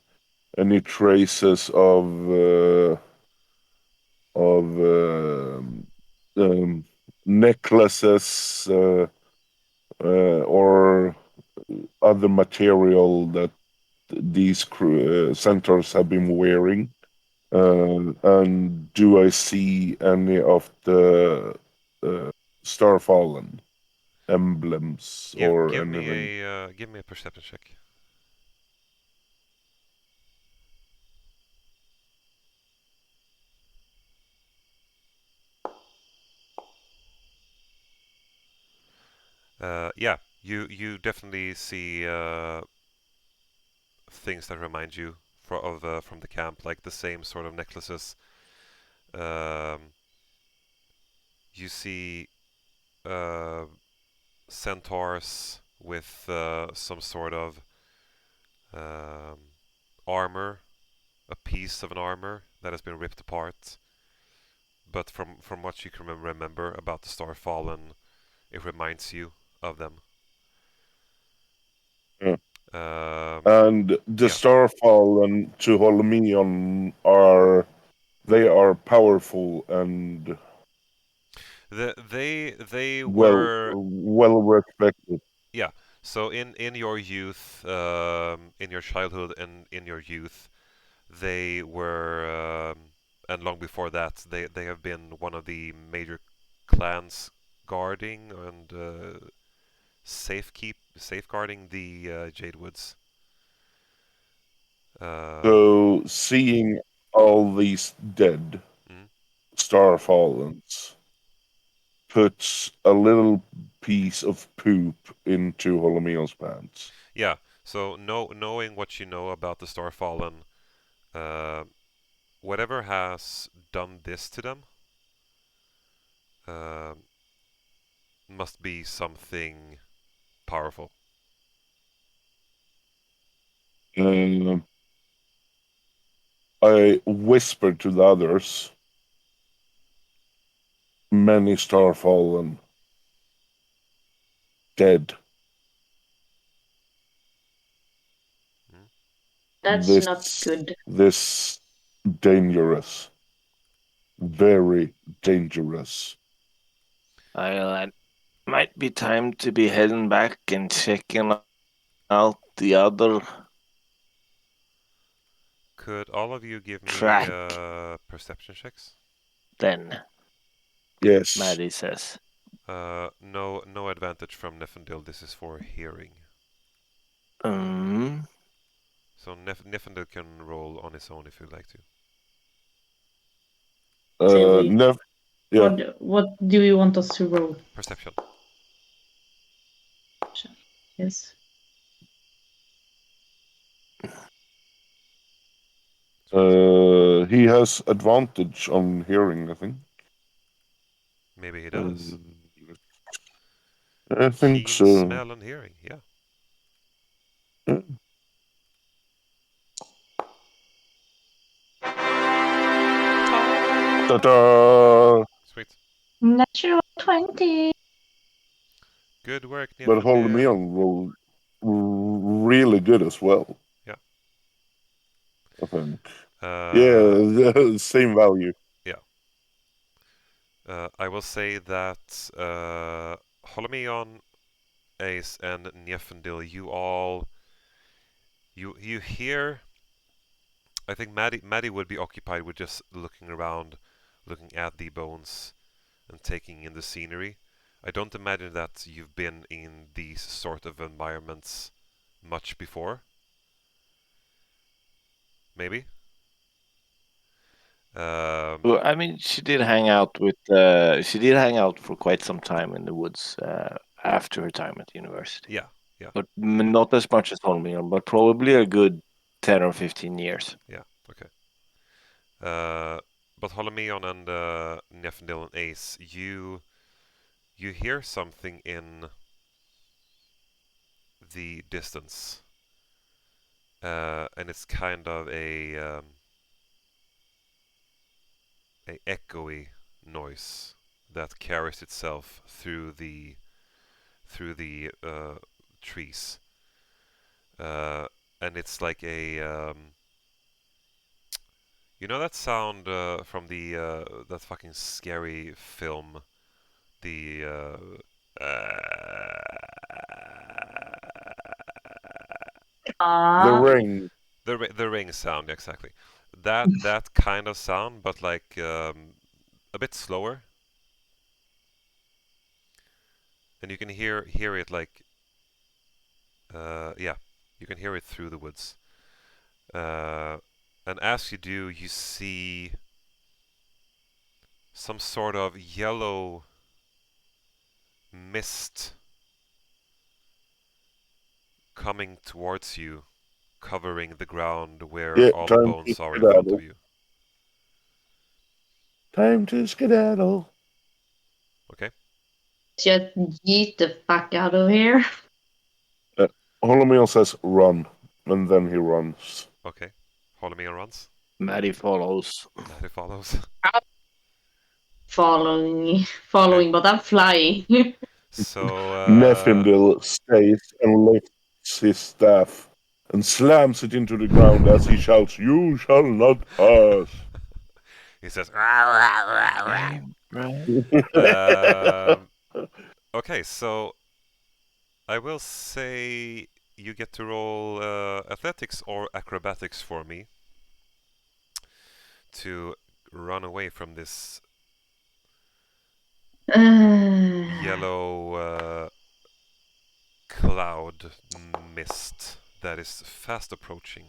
S2: traces of necklaces or other material that these centaurs have been wearing? And do I see any of the Starfallen emblems or anything?
S1: give me a perception check. Yeah, you definitely see things that remind you from the camp, like the same sort of necklaces. Um, you see uh, centaurs with some sort of um, armor a piece of an armor that has been ripped apart. But from what you can remember about the Starfallen, it reminds you of them.
S2: Yeah.
S1: Um,
S2: And the
S1: yeah.
S2: Starfallen to Holmion are powerful and
S1: They
S2: well
S1: were
S2: respected.
S1: yeah. So in your youth, in your childhood and in your youth, they were, and long before that, they have been one of the major clans guarding and safeguarding the Jade Woods. Uh,
S2: So seeing all these dead
S1: mm,
S2: Starfallens puts a little piece of poop into Holomion's pants.
S1: yeah. So knowing what you know about the Starfallen, uh, whatever has done this to them uh, must be something powerful.
S2: Uh, I whispered to the others, many Starfallen dead.
S1: Mm.
S3: That's not good.
S2: This dangerous, very dangerous.
S4: It might be time to be heading back and checking out the other
S1: Could all of you give me
S4: track
S1: perception checks?
S4: then,
S2: Yes.
S4: Maddie says.
S1: No advantage from Nefendil. This is for hearing.
S4: Mm,
S1: So Nefendil can roll on his own if you'd like to.
S3: Say
S2: Yeah.
S3: what do you want us to roll?
S1: Perception.
S3: Yes.
S2: He has advantage on hearing, I think.
S1: Maybe he does.
S2: I think
S1: Keen
S2: so.
S1: smell and hearing. Yeah.
S2: Yeah. Ta-da!
S1: Sweet.
S3: Natural 20.
S1: Good work,
S2: But
S1: Nefendil.
S2: Holmion rolled really good as well.
S1: Yeah.
S2: I think.
S1: Uh,
S2: Yeah, same value.
S1: yeah. I will say that Holomion, Ace, and Nefendil, you hear. I think Maddie would be occupied with just looking around, looking at the bones, and taking in the scenery. I don't imagine that you've been in these sort of environments much before. Maybe.
S4: well, I mean, she did hang out with. She did hang out for quite some time in the woods after her time at university,
S1: Yeah, yeah,
S4: but not as much as Holmier, but probably a good 10 or 15 years.
S1: yeah. Okay. But Holomeon and Nefendil and Ace, you hear something in the distance, and it's kind of a echoey noise that carries itself through the trees, and it's like a you know that sound from the that fucking scary film, the
S2: The
S3: Ah,
S2: ring.
S1: the ring sound exactly. That kind of sound, but like a bit slower, and you can hear it like yeah, you can hear it through the woods. Uh, and as you do, you see some sort of yellow mist coming towards you, covering the ground where
S2: Yeah,
S1: all the
S2: time to
S1: bones are in front of
S2: skedaddle.
S1: you.
S2: Time to skedaddle.
S1: Okay?
S3: just yeet the fuck out of here.
S2: Holomiel says run, and then he runs.
S1: Okay. Holomeon runs.
S4: Maddie follows.
S1: Maddie follows.
S3: Following, but I'm flying.
S1: So,
S2: Nefindil stays and lifts his staff and slams it into the ground as he shouts, "You shall not pass."
S1: he says,
S4: Right.
S1: okay, so I will say you get to roll athletics or acrobatics for me to run away from this yellow cloud mist that is fast approaching.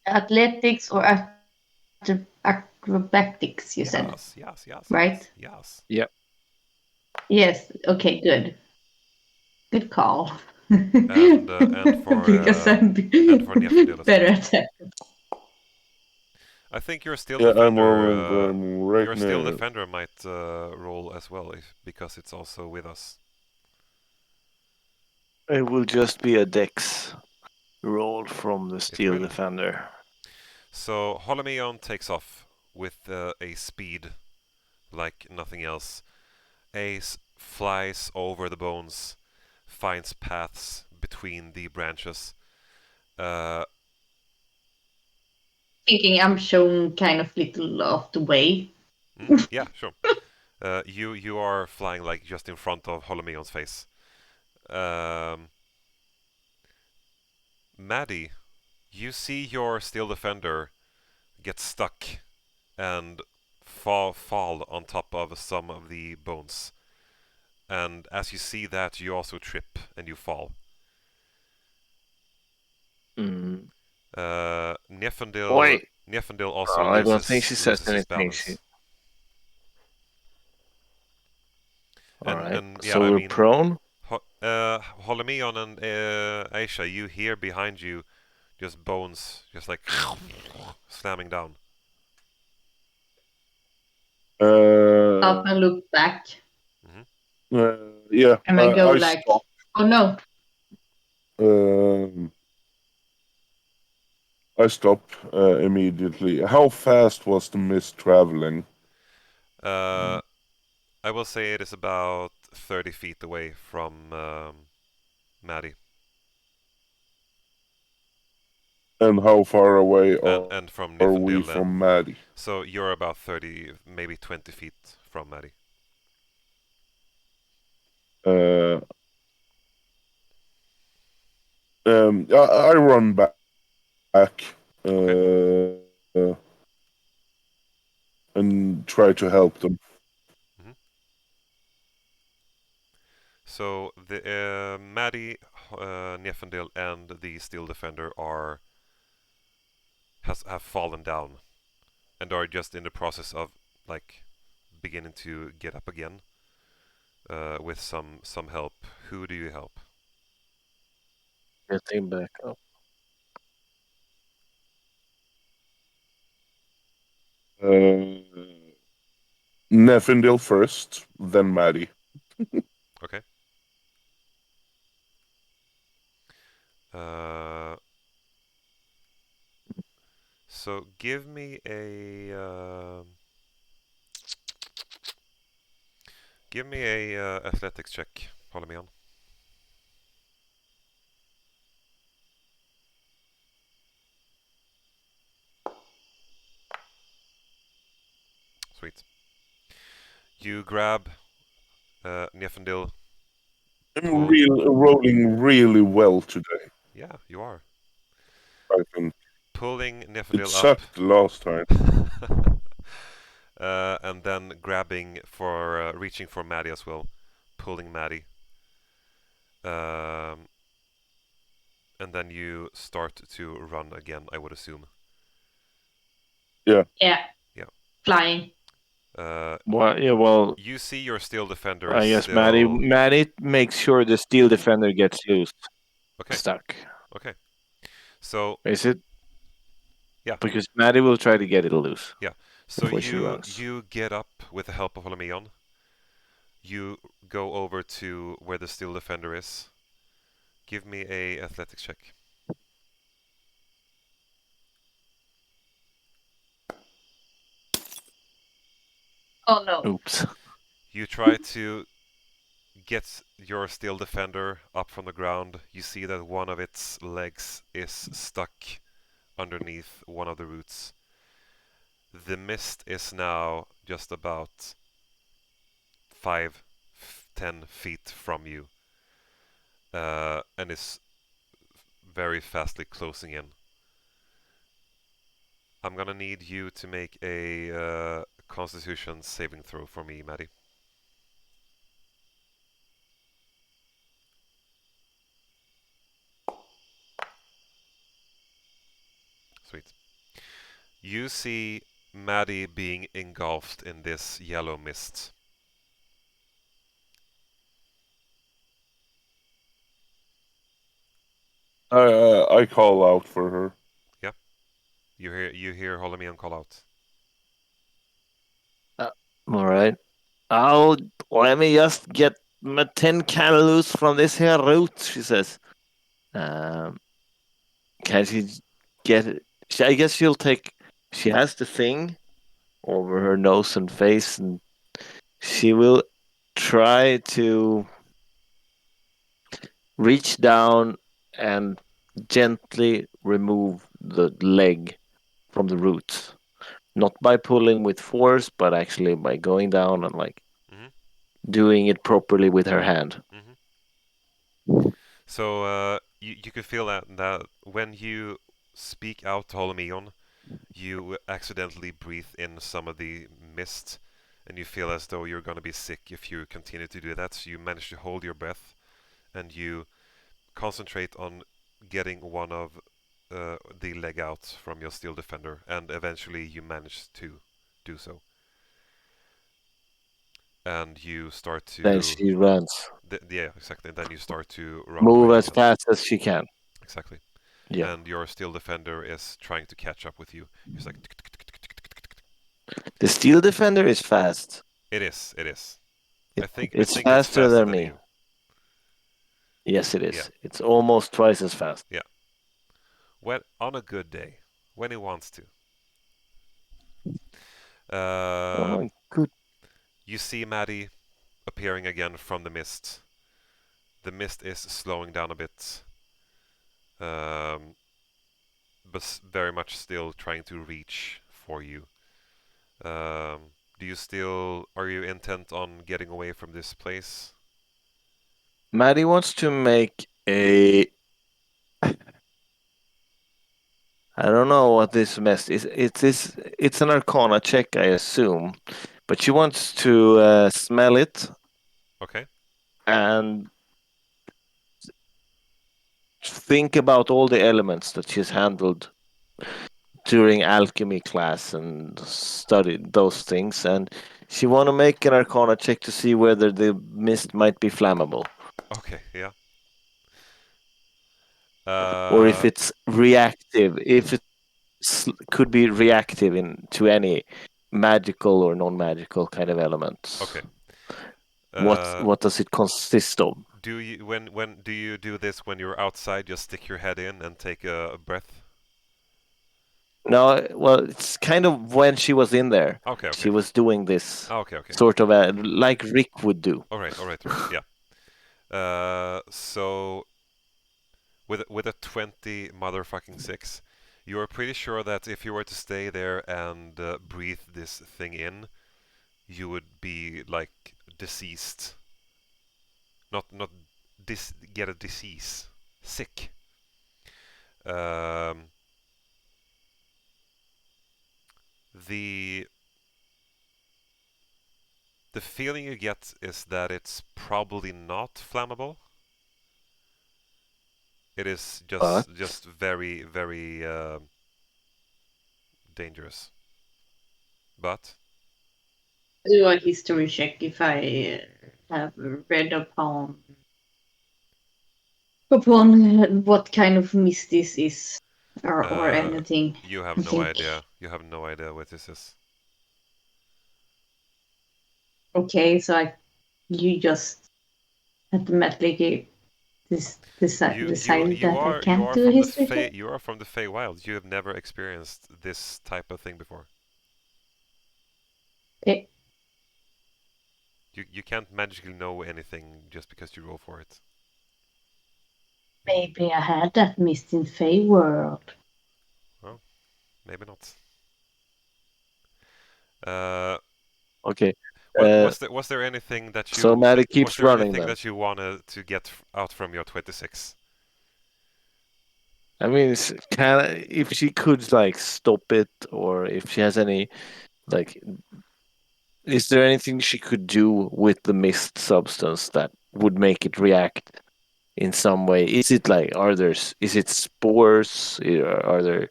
S3: Athletics or acrobatics, you said,
S1: Yes,
S3: right?
S1: yes.
S4: Yep.
S3: Yes. Okay. Good. Good call.
S1: And for
S3: Because I'm
S1: Nefendil as
S3: better
S1: well.
S3: at that.
S1: I think your steel
S2: Yeah, I'm
S1: defender,
S2: rolling. I'm right
S1: your steel
S2: near.
S1: defender might roll as well because it's also with us.
S4: It will just be a dex roll from the
S1: It
S4: steel
S1: will.
S4: defender.
S1: So Holomeon takes off with a speed like nothing else. Ace flies over the bones, finds paths between the branches. Uh,
S3: Thinking I'm shown kind of little of the way.
S1: yeah, sure. You are flying like just in front of Holomeon's face. Maddie, you see your steel defender get stuck and fall on top of some of the bones. And as you see that, you also trip and you fall.
S4: Mm.
S1: Nefendil
S4: Wait.
S1: also
S4: I don't think she says
S1: loses his
S4: anything.
S1: balance.
S4: All
S1: And
S4: right.
S1: and yeah,
S4: So
S1: I
S4: we're
S1: mean,
S4: prone.
S1: Holomeon and Aisha, you hear behind you just bones, just like slamming down.
S3: Up and look back.
S2: Yeah,
S3: And I go
S2: I
S3: like,
S2: stop.
S3: oh no.
S2: Um, I stop immediately. How fast was the mist traveling?
S1: Uh, I will say it is about 30 feet away from Maddie,
S2: And how far away
S1: and from
S2: are we
S1: Niflheim,
S2: from
S1: and
S2: Maddie?
S1: so you're about 30, maybe 20 feet from Maddie.
S2: Uh, I run back.
S1: Okay.
S2: And try to help them.
S1: Mhm. So the Maddie, Nefendil, and the Steel Defender have fallen down and are just in the process of like beginning to get up again with some help. Who do you help?
S4: Getting back up.
S2: Nefindil first, then Maddie.
S1: Okay. Uh, so give me a athletics check, Holomeon. Sweet. You grab Nefendil.
S2: I'm rolling really well today,
S1: Yeah, you are
S2: I think.
S1: pulling
S2: It
S1: Nefendil up.
S2: sucked last time.
S1: And then reaching for Maddie as well, pulling Maddie. Um, and then you start to run again, I would assume.
S2: Yeah.
S3: Yeah.
S1: Yeah.
S3: Flying.
S4: Well,
S1: You see your steel defender is
S4: I guess Maddie
S1: still
S4: makes sure the steel defender gets loose.
S1: okay.
S4: Stuck.
S1: Okay. So
S4: Is it?
S1: yeah,
S4: Because Maddie will try to get it loose
S1: yeah. So
S4: before she
S1: you
S4: runs.
S1: you get up with the help of Holomeon. You go over to where the steel defender is. Give me a athletics check.
S3: Oh no.
S4: Oops.
S1: You try to get your steel defender up from the ground. You see that one of its legs is stuck underneath one of the roots. The mist is now just about 5-10 feet from you, and is very fastly closing in. I'm gonna need you to make a Constitution saving throw for me, Maddie. Sweet. You see Maddie being engulfed in this yellow mist.
S2: I call out for her.
S1: Yeah. You hear Holomeon call out.
S4: All right. I'll let me just get my tin can loose from this here root, she says. Can she get it? I guess she'll take. She has the thing over her nose and face, and she will try to reach down and gently remove the leg from the root. Not by pulling with force, but actually by going down and like
S1: Mhm.
S4: doing it properly with her hand.
S1: Mhm. So you could feel that when you speak out to Holomeon, you accidentally breathe in some of the mist, and you feel as though you're gonna be sick if you continue to do that. So you manage to hold your breath, and you concentrate on getting one of the leg out from your steel defender, and eventually you manage to do so. And you start
S4: Then
S1: to,
S4: she runs.
S1: yeah, exactly. And then you start to run
S4: Move
S1: away
S4: as
S1: again.
S4: fast as she can.
S1: Exactly.
S4: Yeah.
S1: And your steel defender is trying to catch up with you. He's like, "Tick, tick, tick, tick, tick, tick, tick, tick."
S4: The steel defender is fast.
S1: It is. It is.
S4: It,
S1: I
S4: it's
S1: think it's
S4: faster
S1: faster
S4: than
S1: than
S4: me.
S1: you.
S4: Yes, it
S1: Yeah.
S4: is. It's almost twice as fast.
S1: Yeah. When on a good day, when he wants to.
S4: Oh, good.
S1: You see Maddie appearing again from the mist. The mist is slowing down a bit, um, but very much still trying to reach for you. Do you still are you intent on getting away from this place?
S4: Maddie wants to make a. I don't know what this mess is. It's an Arcana check, I assume, but she wants to smell it
S1: Okay.
S4: and think about all the elements that she's handled during alchemy class and studied those things, and she want to make an Arcana check to see whether the mist might be flammable
S1: Okay. Yeah.
S4: or if
S1: Uh.
S4: it's reactive. If it could be reactive to any magical or non-magical kind of elements.
S1: Okay.
S4: What
S1: Uh.
S4: what does it consist of?
S1: Do you when do you do this when you're outside? Just stick your head in and take a breath.
S4: No, well, it's kind of when she was in there.
S1: Okay.
S4: She
S1: Okay.
S4: was doing this
S1: Okay. Okay.
S4: sort of like Rick would do.
S1: All right. All right. All right. Yeah. So with a 20 motherfucking 6, you are pretty sure that if you were to stay there and breathe this thing in, you would be like deceased. Not get a disease, sick. Um, the the feeling you get is that it's probably not flammable. It is
S4: But
S1: just very very dangerous. But
S3: Do a history check if I have read upon what kind of mist this is or
S1: uh,
S3: anything.
S1: you have
S3: I
S1: no
S3: think.
S1: idea. You have no idea what this is.
S3: Okay, so you just automatically decided that I
S1: You
S3: can't
S1: are
S3: do a
S1: from the
S3: history check.
S1: Fey you are from the Feywild. You have never experienced this type of thing before.
S3: Eh,
S1: You can't magically know anything just because you roll for it.
S3: Maybe I had that mist in Fey world.
S1: Maybe not. Uh,
S4: Okay.
S1: was there anything that
S4: So
S1: you
S4: Maddie
S1: was
S4: keeps
S1: there
S4: running
S1: anything
S4: then.
S1: that you wanted to get out from your 26?
S4: I mean, if she could like stop it, or if she has any like, is there anything she could do with the mist substance that would make it react in some way? Is it like, is it spores? Are there?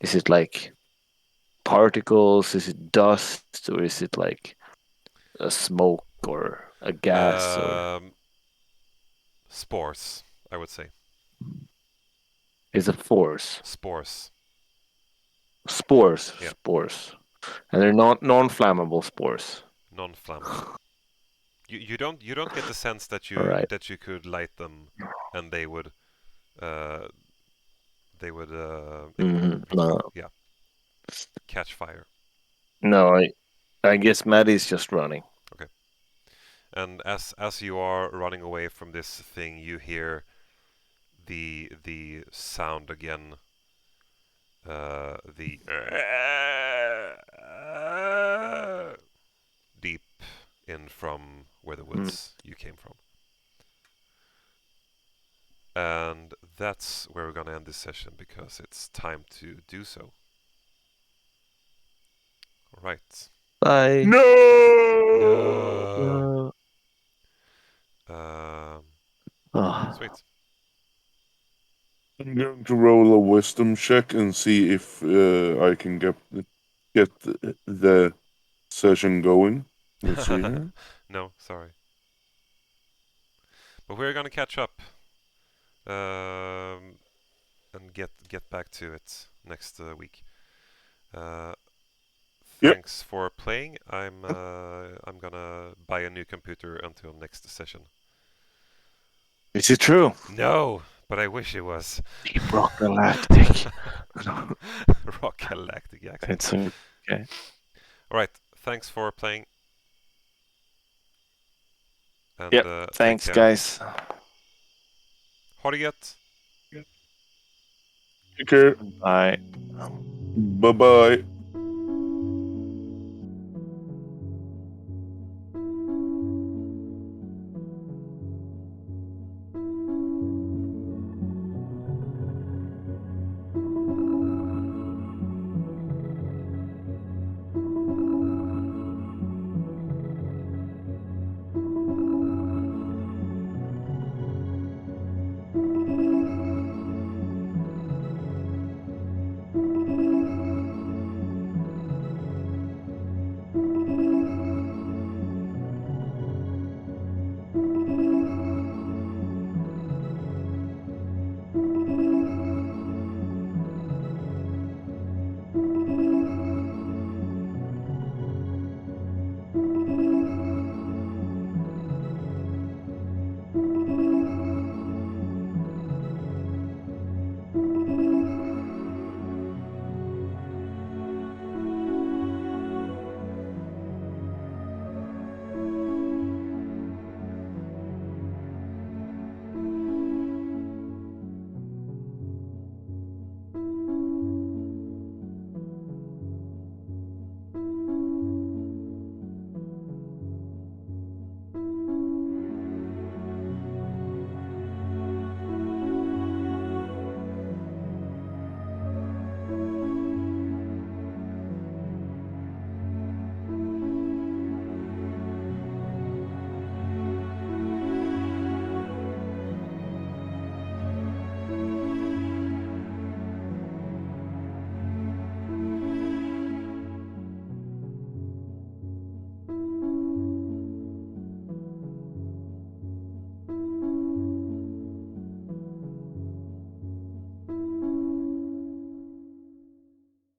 S4: Is it like particles? Is it dust, or is it like a smoke or a gas or?
S1: Spores, I would say.
S4: Is it force?
S1: Spores.
S4: Spores,
S1: Yeah.
S4: spores, and they're not non-flammable spores.
S1: Non-flammable. You don't get the sense that
S4: All right.
S1: you could light them and uh
S4: No,
S1: yeah, catch fire.
S4: no. I guess Maddie's just running.
S1: Okay. And as you are running away from this thing, you hear the sound again. The deep in from where the woods you came from. And that's where we're gonna end this session because it's time to do so. All right.
S4: Bye.
S2: No!
S1: No.
S4: Oh.
S1: Sweet.
S2: I'm going to roll a wisdom check and see if I can get the session going. Let's see here.
S1: No, sorry. But we're gonna catch up and get back to it next week.
S2: Yep.
S1: Thanks for playing. I'm gonna buy a new computer until next session.
S4: Is it true?
S1: No, but I wish it was.
S4: Deep Rock Galactic.
S1: Rock Galactic, yeah.
S4: It's okay.
S1: All right. Thanks for playing. And
S4: Yep.
S1: take
S4: Thanks,
S1: care.
S4: guys.
S1: Ha det gött.
S2: Take care.
S4: Bye.
S2: Bye bye.